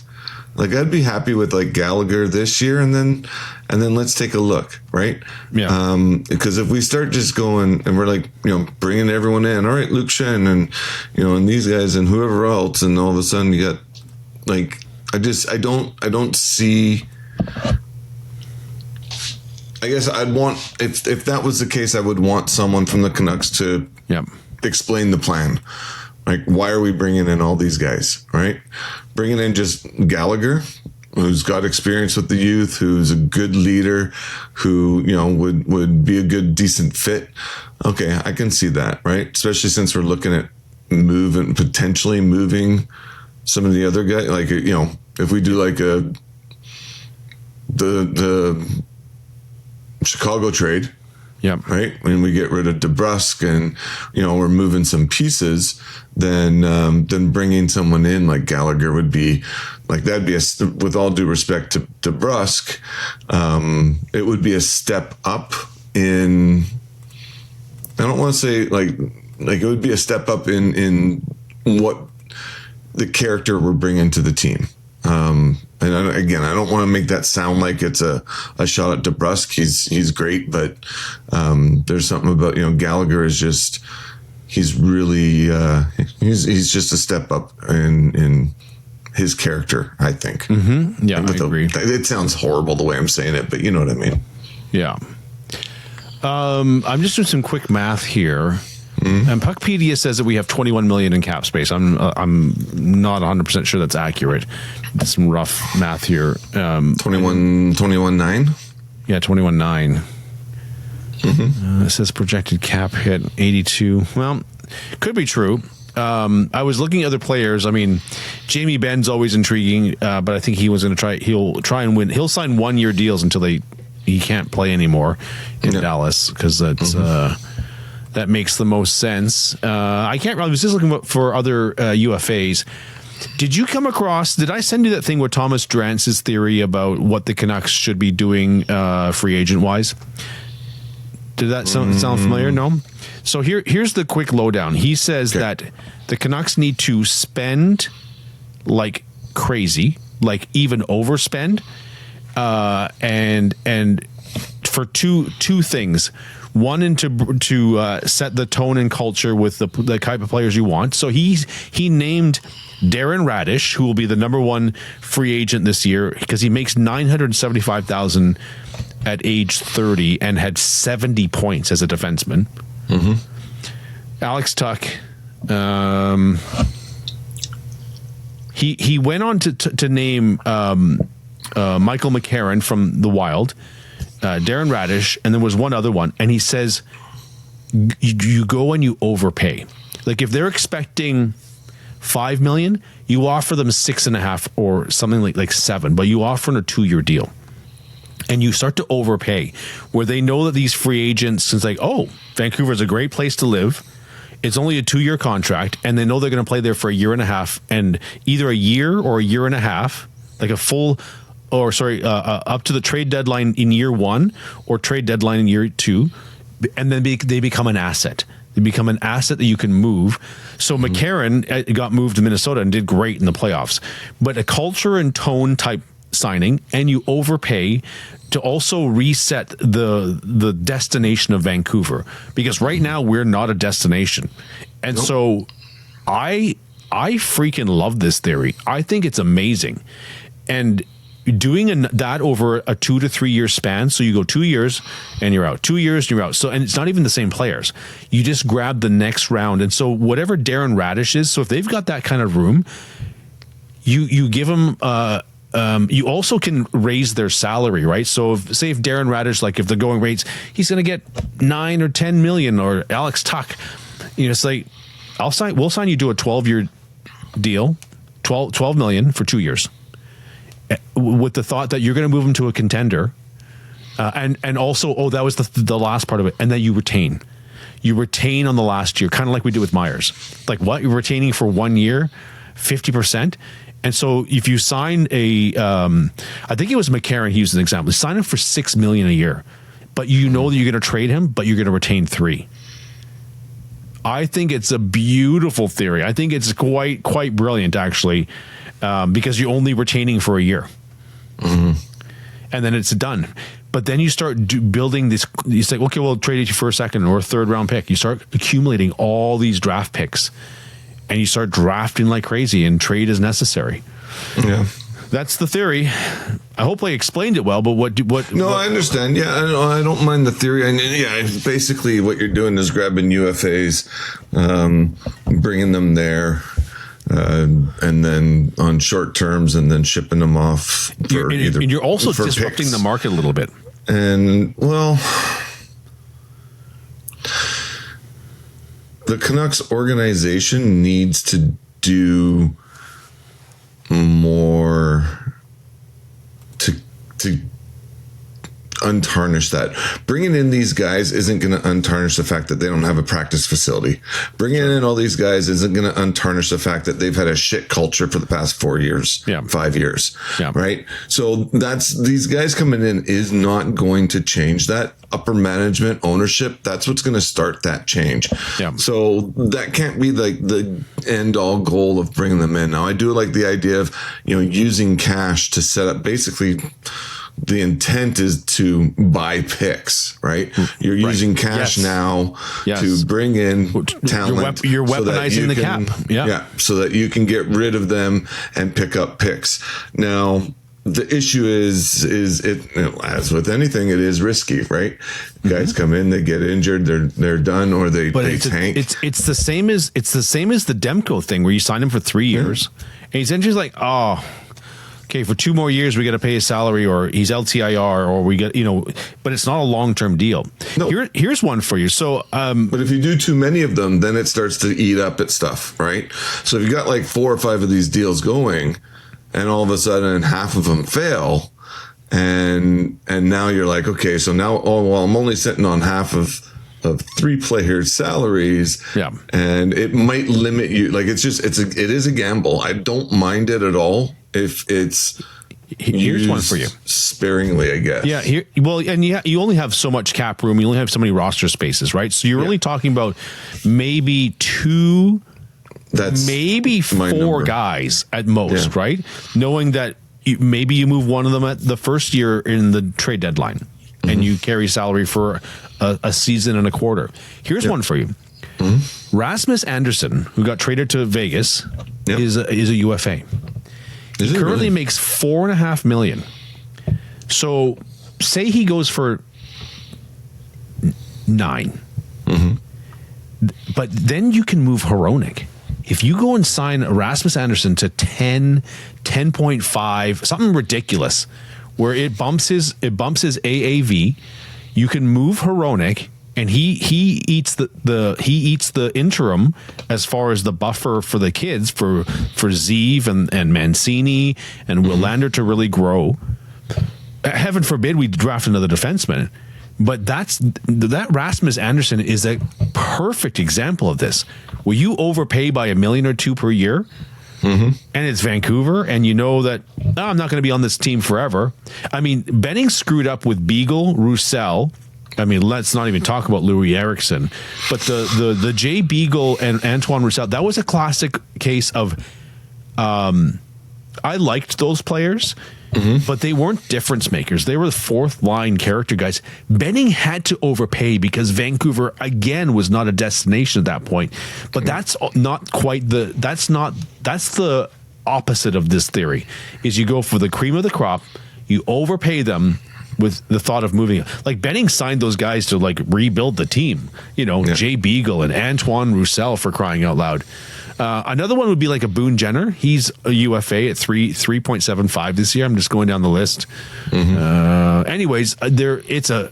Like, I'd be happy with like Gallagher this year, and then let's take a look, right? Yeah. Because if we start just going and we're like, bringing everyone in, all right, Luke Shen and and these guys and whoever else, and all of a sudden you got like, I don't see. I guess I'd want, if that was the case, I would want someone from the Canucks to explain the plan. Like, why are we bringing in all these guys, right? Bringing in just Gallagher, who's got experience with the youth, who's a good leader, who, would be a good, decent fit. Okay, I can see that, right? Especially since we're looking at potentially moving some of the other guys. Like, if we do like the Chicago trade, right? When we get rid of DeBrusk and we're moving some pieces, then bringing someone in like Gallagher would be like, that'd be with all due respect to DeBrusk, it would be a step up in. I don't want to say like it would be a step up in what the character we're bringing to the team. And I don't want to make that sound like it's a shot at DeBrusk. He's great, but there's something about Gallagher is just he's really he's just a step up in his character, I think. Mm-hmm. Yeah, I agree. It sounds horrible the way I'm saying it, but you know what I mean. Yeah. I'm just doing some quick math here. And Puckpedia says that we have 21 million in cap space. I'm not 100% sure that's accurate. Did some rough math here. 21.9. Yeah, 21.9. It says projected cap hit 82. Well, could be true. I was looking at other players. I mean, Jamie Benn's always intriguing, but I think he was going to try. He'll try and win. He'll sign 1-year deals until he can't play anymore in Dallas, because that's. That makes the most sense. I can't. I was just looking for other UFAs. Did you come across? Did I send you that thing with Thomas Drance's theory about what the Canucks should be doing free agent wise? Did that sound familiar? No. So here's the quick lowdown. He says that the Canucks need to spend like crazy, like even overspend, and for two things. One, to set the tone and culture with the type of players you want. So he named Darren Radish, who will be the number one free agent this year, because he makes $975,000 at age 30 and had 70 points as a defenseman. Alex Tuck, he went on to name Michael McCarron from the Wild. Darren Radish, and there was one other one, and he says you go and you overpay. Like if they're expecting $5 million, you offer them 6.5 or something like 7, but you offer a 2-year deal. And you start to overpay, where they know that these free agents, it's like, oh, Vancouver's a great place to live. It's only a 2-year contract, and they know they're going to play there for 1.5 years, and either a year or 1.5 years, like a full, up to the trade deadline in year 1 or trade deadline in year 2, and then they become an asset. They become an asset that you can move. So McCarron got moved to Minnesota and did great in the playoffs, but a culture and tone type signing, and you overpay to also reset the destination of Vancouver, because right now we're not a destination. And so I freaking love this theory. I think it's amazing. And doing that over a 2 to 3 year span, so you go 2 years and you're out, 2 years and you're out. So, and it's not even the same players. You just grab the next round. And so whatever Darren Radish is, so if they've got that kind of room, you give them you also can raise their salary, right? So if Darren Radish, like if the going rates, he's going to get 9 or 10 million, or Alex Tuck, it's like, we'll sign you to a 12-year deal, 12 million for 2 years, with the thought that you're going to move him to a contender. And also, that was the last part of it. And then you retain on the last year, kind of like we did with Myers. Like what? You're retaining for 1 year, 50%. And so if you sign I think it was McCarron, he used an example, sign him for $6 million a year, but you know that you're going to trade him, but you're going to retain 3. I think it's a beautiful theory. I think it's quite brilliant, actually, because you're only retaining for a year. And then it's done. But then you start building this. You say, okay, we'll trade you for a second or a third round pick. You start accumulating all these draft picks. And you start drafting like crazy, and trade is necessary. Yeah, that's the theory. I hope I explained it well. But what? No, I understand. Yeah, I don't mind the theory. Basically, what you're doing is grabbing UFAs, bringing them there, and then on short terms, and then shipping them off. And you're also disrupting picks. The market a little bit. And the Canucks organization needs to do more to untarnish that. Bringing in these guys isn't going to untarnish the fact that they don't have a practice facility. Bringing in all these guys isn't going to untarnish the fact that they've had a shit culture for the past 4 years, 5 years, right? So these guys coming in is not going to change that. Upper management ownership, that's what's going to start that change. So that can't be like the end all goal of bringing them in. Now, I do like the idea of using cash to set up. Basically, the intent is to buy picks, right? You're using cash now to bring in talent. You're weaponizing the cap. So that you can get rid of them and pick up picks. Now, the issue is it, as with anything, it is risky, right? Guys come in, they get injured, they're done, or they tank. It's the same as the Demko thing, where you sign him for 3 years, and he's like, okay, for 2 more years we got to pay his salary, or he's LTIR, or we get but it's not a long-term deal. No. Here's one for you. So, but if you do too many of them, then it starts to eat up at stuff, right? So if you got like 4 or 5 of these deals going, and all of a sudden half of them fail, and now you're like, okay, so now I'm only sitting on half of 3 players' salaries, and it might limit you. Like it is a gamble. I don't mind it at all if it's here's one for you sparingly, I guess. You only have so much cap room. You only have so many roster spaces, right? So you're only talking about maybe 2. That's maybe 4 guys at most, right? Knowing that maybe you move one of them at the first year in the trade deadline, and you carry salary for a season and a quarter. Here's one for you. Rasmus Andersson, who got traded to Vegas, is a UFA. He currently makes $4.5 million. So say he goes for 9. But then you can move Hronek. If you go and sign Rasmus Andersson to 10, 10.5, something ridiculous, where it bumps his AAV, you can move Hronek and he eats the interim as far as the buffer for the kids for Zeev and Mancini and Willander to really grow. Heaven forbid we draft another defenseman. But that Rasmus Andersson is a perfect example of this. Where you overpay by $1 million or $2 million per year, and it's Vancouver, and you know that I'm not going to be on this team forever. I mean, Benning screwed up with Beagle, Roussel. I mean, let's not even talk about Louis Eriksson. But the Jay Beagle and Antoine Roussel, that was a classic case of I liked those players. But they weren't difference makers. They were the fourth line character guys. Benning had to overpay because Vancouver again was not a destination at that point. But that's not quite that's the opposite of this theory. Is you go for the cream of the crop, you overpay them with the thought of moving. Like Benning signed those guys to like rebuild the team. You know, Jay Beagle and Antoine Roussel, for crying out loud. Another one would be like a Boone Jenner. He's a UFA at 3.75 this year. I'm just going down the list. Anyways, I think it's a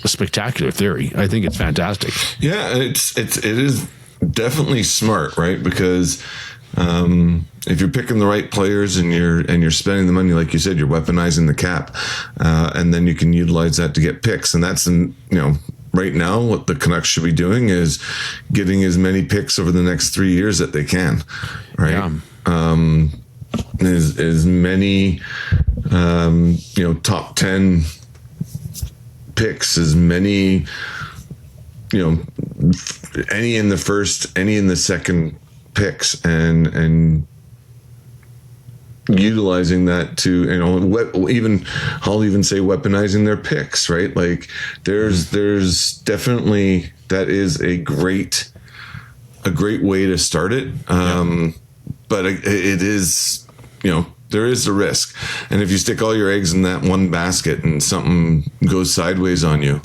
spectacular theory. I think it's fantastic. Yeah, it is definitely smart, right? Because if you're picking the right players and you're spending the money, like you said, you're weaponizing the cap, and then you can utilize that to get picks, and that's right now, what the Canucks should be doing is getting as many picks over the next 3 years that they can, right? Yeah. As many, top 10 picks, as many, any in the first, any in the second picks, and utilizing that to I'll even say weaponizing their picks, right? Like there's definitely, that is a great way to start it, but it is, there is a risk, and if you stick all your eggs in that one basket and something goes sideways on you,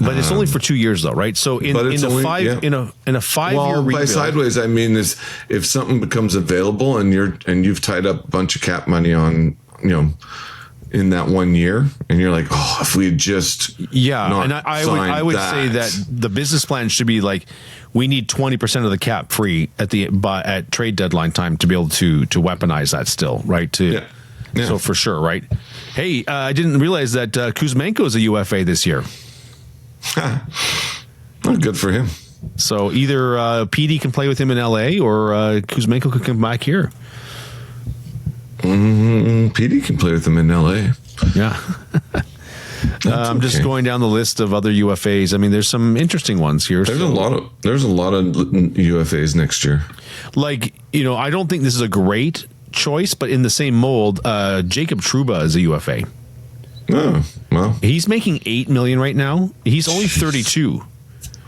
but it's only for 2 years though, right? So in a 5-year rebuild, by sideways I mean is if something becomes available and you've tied up a bunch of cap money on in that 1 year, and you're like, oh, if we had just and I would say that the business plan should be like, we need 20% of the cap free at trade deadline time to be able to weaponize that still, right? So for sure, right? Hey, I didn't realize that Kuzmenko is a UFA this year. Well, good for him. So either PD can play with him in LA or Kuzmenko could come back here. PD can play with him in LA. Yeah. I'm just going down the list of other UFAs. I mean, there's some interesting ones here. There's a lot of UFAs next year. Like, I don't think this is a great choice, but in the same mold, Jacob Trouba is a UFA. Oh, well. He's making $8 million right now. He's only 32.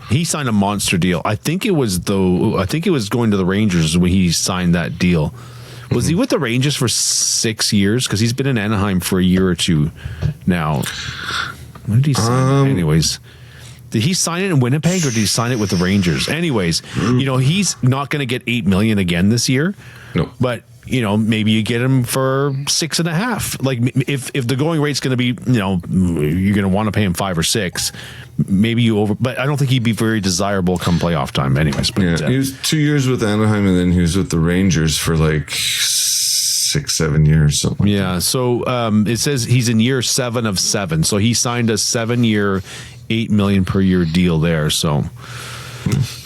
He signed a monster deal. I think it was going to the Rangers when he signed that deal. Was he with the Rangers for 6 years? Because he's been in Anaheim for a year or two now. When did he sign it? Anyways, did he sign it in Winnipeg or did he sign it with the Rangers? Anyways, he's not going to get $8 million again this year. No. But, maybe you get him for 6.5. Like if the going rate's going to be, you're going to want to pay him 5 or 6. Maybe but I don't think he'd be very desirable come playoff time anyways. But, he was 2 years with Anaheim and then he was with the Rangers for like 6-7 years. Something like that. So it says he's in year 7 of 7. So he signed a 7-year, $8 million per year deal there. So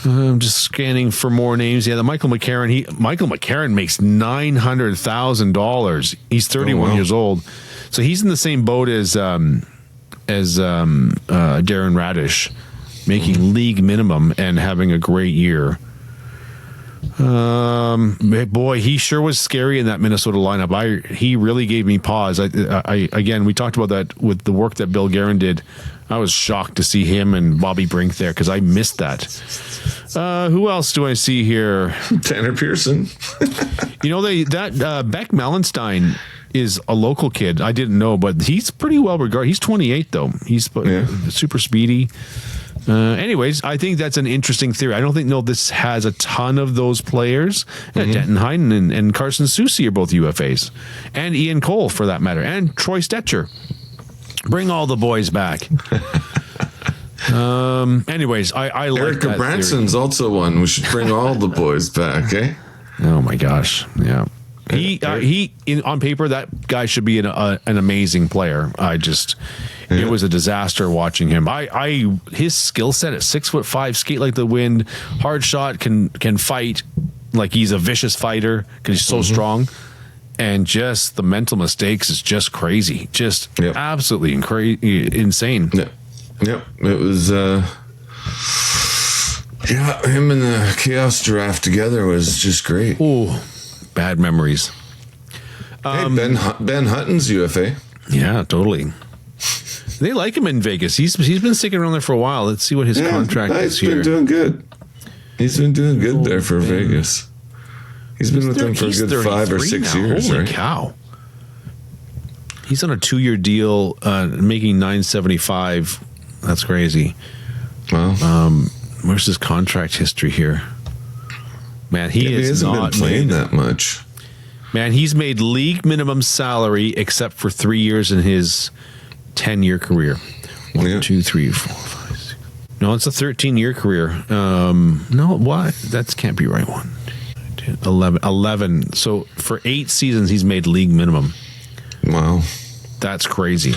I'm just scanning for more names. Yeah, the Michael McCarron makes $900,000. He's 31 years old. So he's in the same boat as Darren Radish, making league minimum and having a great year. Boy, he sure was scary in that Minnesota lineup. He really gave me pause. Again, we talked about that with the work that Bill Guerin did. I was shocked to see him and Bobby Brink there because I missed that. Who else do I see here? Tanner Pearson. Beck Mellenstein is a local kid. I didn't know, but he's pretty well regarded. He's 28 though. He's super speedy. Anyways, I think that's an interesting theory. I don't think this has a ton of those players. Denton Hayden and Carson Soucy are both UFAs, and Ian Cole for that matter, and Troy Stetcher. Bring all the boys back. Anyways, I like Erica that Branson's theory. also one. We should bring all the boys back, eh? Oh my gosh, yeah. On paper, that guy should be an amazing player. It was a disaster watching him. His skill set at 6'5", skate like the wind, hard shot, can fight like he's a vicious fighter because he's so strong, and just the mental mistakes is just crazy, just absolutely insane. Yep. It was. Him and the Chaos Giraffe together was just great. Oh, bad memories. Hey, Ben Hutton's UFA. Yeah, totally. They like him in Vegas. He's been sticking around there for a while. Let's see what his contract is here. He's been doing good. He's been doing good there for Vegas. He's been with them for a good 5 or 6 years. Holy cow! He's on a 2-year deal, making $975. That's crazy. Wow. Where's his contract history here? Man, he hasn't been playing that much. Man, he's made league minimum salary except for 3 years in his 10-year career. 1, 2, 3, 4, 5, 6. No, it's a 13-year career. No, why? That can't be right. 1, 2, 11. So for 8 seasons, he's made league minimum. Wow. That's crazy.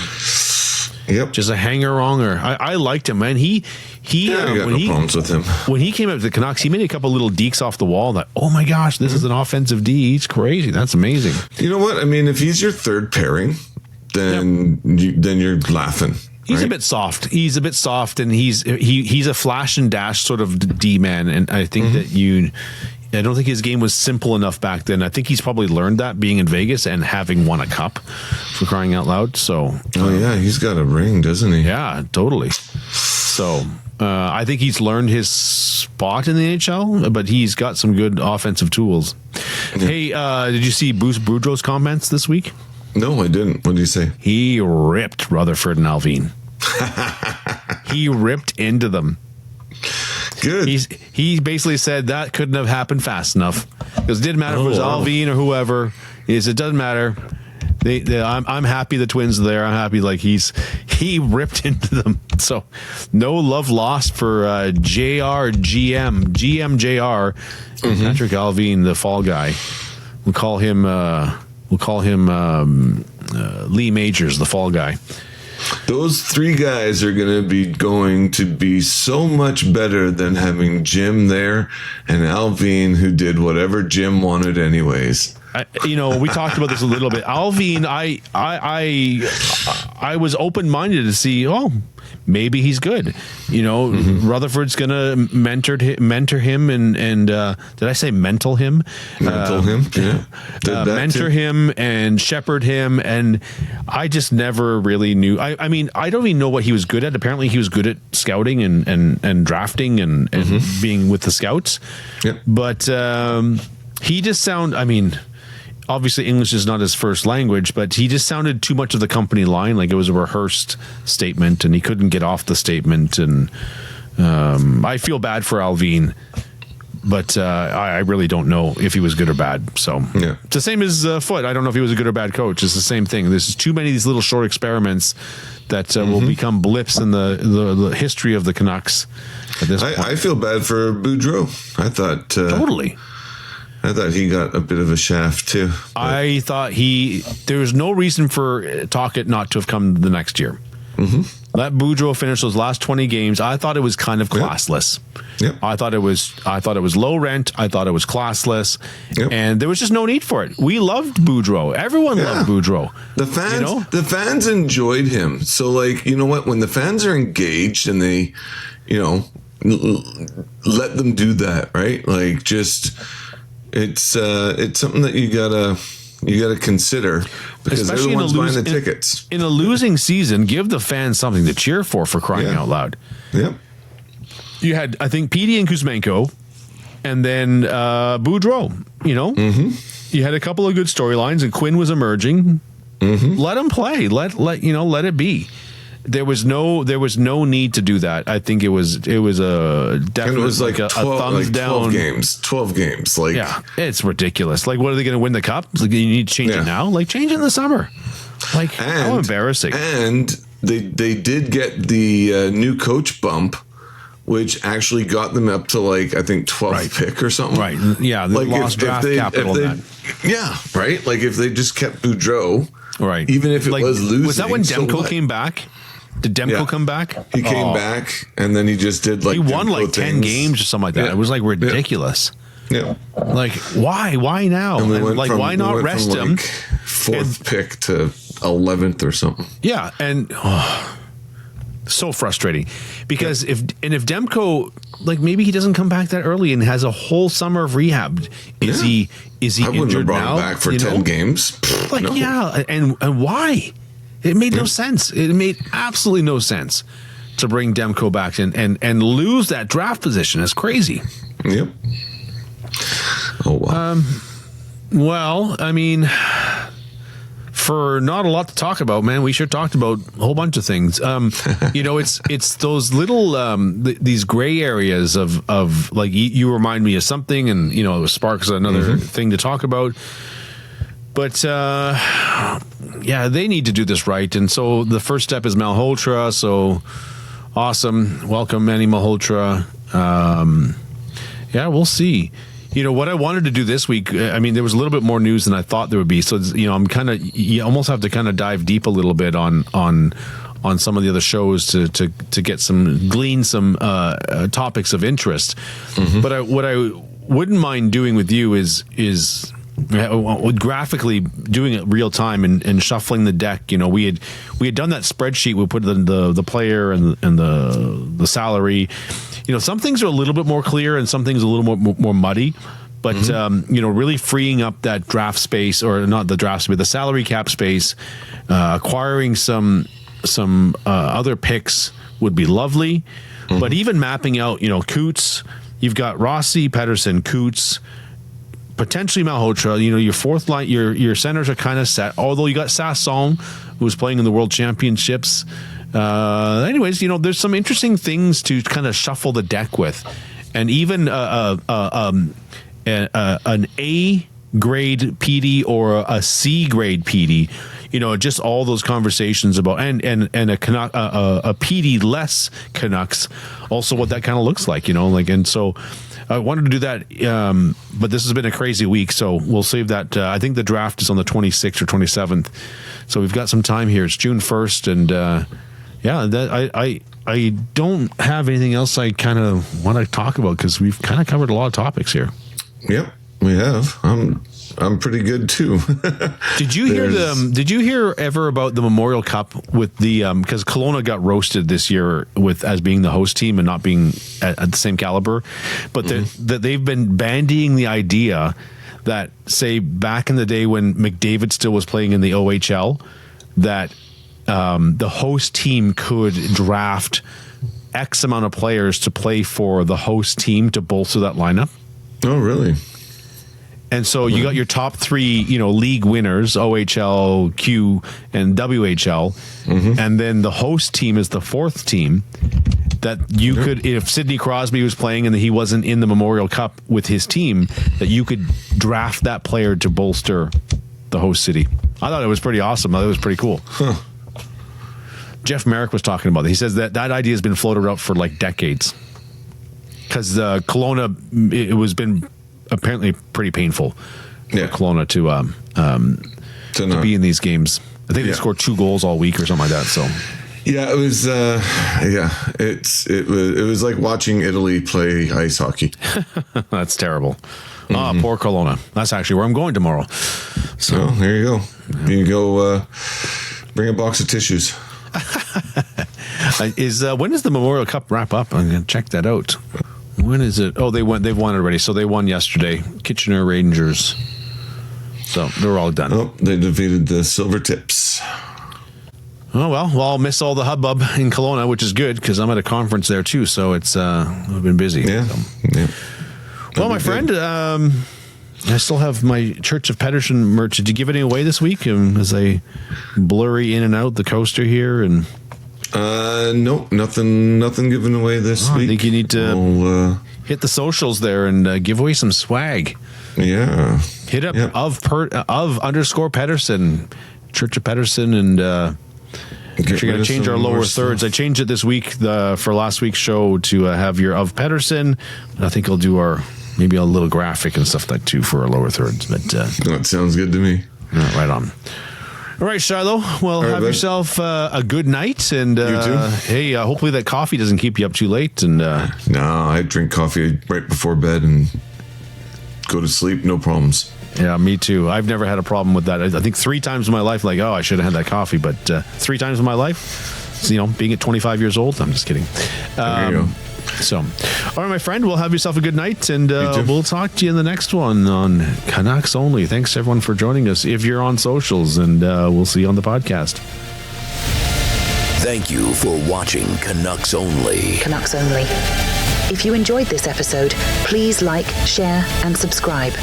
Yep. Just a hanger-onger. I liked him, man. I got no problems with him. When he came up to the Canucks, he made a couple little dekes off the wall that, oh my gosh, this is an offensive D. He's crazy. That's amazing. You know what? I mean, if he's your third pairing, then you're laughing. He's a bit soft. And he's a flash and dash sort of D man. And I think I don't think his game was simple enough back then. I think he's probably learned that being in Vegas and having won a cup, for crying out loud. So, he's got a ring, doesn't he? Yeah, totally. So, I think he's learned his spot in the NHL, but he's got some good offensive tools. Yeah. Hey, did you see Bruce Boudreau's comments this week? No, I didn't. What did he say? He ripped Rutherford and Alvin. He ripped into them. Good. He basically said that couldn't have happened fast enough. Because it didn't matter if it was Alvin or whoever. It doesn't matter. I'm happy the Twins are there. I'm happy he ripped into them. So no love lost for GM JR, Patrick Alvin, the fall guy. We'll call him Lee Majors, the fall guy. Those 3 guys are going to be so much better than having Jim there and Alvin, who did whatever Jim wanted anyways. We talked about this a little bit. Alvin, I was open-minded to see, maybe he's good. Rutherford's going to mentor him and did I say mental him? Mental him, yeah. Mentor him and shepherd him, and I just never really knew. I mean, I don't even know what he was good at. Apparently, he was good at scouting and drafting and being with the scouts. Yep. But he just obviously English is not his first language, but he just sounded too much of the company line, like it was a rehearsed statement, and he couldn't get off the statement. And I feel bad for Alvin, but I really don't know if he was good or bad. So It's the same as Foote. I don't know if he was a good or bad coach. It's the same thing. There's too many of these little short experiments that will become blips in the history of the Canucks at this point. I feel bad for Boudreau. I thought totally. I thought he got a bit of a shaft too. I thought there was no reason for Tocchet not to have come the next year. Let Boudreau finish those last 20 games. I thought it was kind of classless. Yep. I thought it was low rent. I thought it was classless. Yep. And there was just no need for it. We loved Boudreau. Everyone loved Boudreau. The fans enjoyed him. So you know what? When the fans are engaged and they, let them do that, right? It's something that you gotta consider, because especially they're the ones buying the tickets. In a losing season, give the fans something to cheer for crying out loud. Yep. You had, I think, Petey and Kuzmenko, and then Boudreau. You had a couple of good storylines, and Quinn was emerging. Let him play. Let it be. There was no need to do that. I think it was a definitely, it was like a thumbs down. 12 games. It's ridiculous. What are they going to win the cup? You need to change it now. Change it in the summer. How embarrassing. And they did get the new coach bump, which actually got them up to like I think 12th pick or something. Right. Yeah. They lost draft capital. Yeah. Right. Like if they just kept Boudreau. Right. Even if it was losing. Was that when Demko came back? Did Demko come back? He came back, and then he just did like he won Demko like 10 games or something like that. Yeah. It was like ridiculous. Yeah. Like why? Why now? And like why not rest him? Like 4th pick to 11th or something. Yeah, and so frustrating because if Demko, like maybe he doesn't come back that early and has a whole summer of rehab. Is he I wouldn't have injured brought now? him back for 10 games. Like No. yeah, and why? It made no sense. It made absolutely no sense to bring Demko back and lose that draft position. It's crazy. Yep. Oh wow. Well, I mean, for not a lot to talk about, man, we should talk about a whole bunch of things. It's those little these gray areas of like you remind me of something, and it sparks another thing to talk about. But yeah, they need to do this right, and so the first step is Malhotra. So awesome, welcome Manny Malhotra. Yeah, we'll see. What I wanted to do this week, I mean, there was a little bit more news than I thought there would be. So, I'm kind of, you almost have to kind of dive deep a little bit on some of the other shows to get glean some topics of interest. But what I wouldn't mind doing with you is graphically doing it real time and shuffling the deck. We had done that spreadsheet. We put the player and the salary. Some things are a little bit more clear and some things a little more muddy, but really freeing up that draft space, or not the draft space, the salary cap space, acquiring some other picks would be lovely. But even mapping out, Coots, you've got Rossi, Pettersson, Coots, potentially Malhotra. Your fourth line, your centers are kind of set. Although you got Sasson, who's playing in the World Championships. Anyways, there's some interesting things to kind of shuffle the deck with, and even an A grade PD or a C grade PD. Just all those conversations about and a Canuck, a PD less Canucks. Also, what that kind of looks like, and so. I wanted to do that, but this has been a crazy week, so we'll save that. I think the draft is on the 26th or 27th, so we've got some time here. It's June 1st, and I don't have anything else I kind of want to talk about because we've kind of covered a lot of topics here. Yep, we have. I'm pretty good too. Did you hear ever about the Memorial Cup with the because Kelowna got roasted this year as being the host team and not being at the same caliber, but that they've been bandying the idea that, say, back in the day when McDavid still was playing in the OHL, that the host team could draft X amount of players to play for the host team to bolster that lineup. Oh, really? And so you got your top three, league winners, OHL, Q, and WHL. And then the host team is the fourth team that you could, if Sidney Crosby was playing and he wasn't in the Memorial Cup with his team, that you could draft that player to bolster the host city. I thought it was pretty awesome. I thought it was pretty cool. Jeff Merrick was talking about it. He says that idea has been floated out for like decades. Because Kelowna, it was been apparently pretty painful for Kelowna to be in these games. I think they scored 2 goals all week or something like that. So yeah, it was it was like watching Italy play ice hockey. That's terrible. Poor Kelowna. That's actually where I'm going tomorrow. So there you go. You can go bring a box of tissues. When does the Memorial Cup wrap up? I'm gonna check that out. When is it? Oh, they've won already. So they won yesterday. Kitchener Rangers. So they're all done. Oh, they defeated the Silver Tips. Oh, well, I'll miss all the hubbub in Kelowna, which is good because I'm at a conference there too. So it's I've been busy. Yeah. So. Yeah. Well, my friend, I still have my Church of Pedersen merch. Did you give any away this week? As I blurry in and out the coaster here and. Nope, nothing given away this week. I think you need to hit the socials there and give away some swag. Yeah. Hit up of _Pedersen, Church of Pedersen, and We're going to change our lower thirds. I changed it this week for last week's show to have your of Pedersen. I think I'll do maybe a little graphic and stuff like that too for our lower thirds. But that sounds good to me. Right on. All right, Shylo. Well, have yourself a good night, and you too. Hey, hopefully that coffee doesn't keep you up too late. And no, I drink coffee right before bed and go to sleep, no problems. Yeah, me too. I've never had a problem with that. I think 3 times in my life, like, I should have had that coffee, but 3 times in my life, being at 25 years old, I'm just kidding. There you go. So, all right, my friend, we'll have yourself a good night, and we'll talk to you in the next one on Canucks Only. Thanks, everyone, for joining us. If you're on socials, and we'll see you on the podcast. Thank you for watching Canucks Only. Canucks Only. If you enjoyed this episode, please like, share, and subscribe.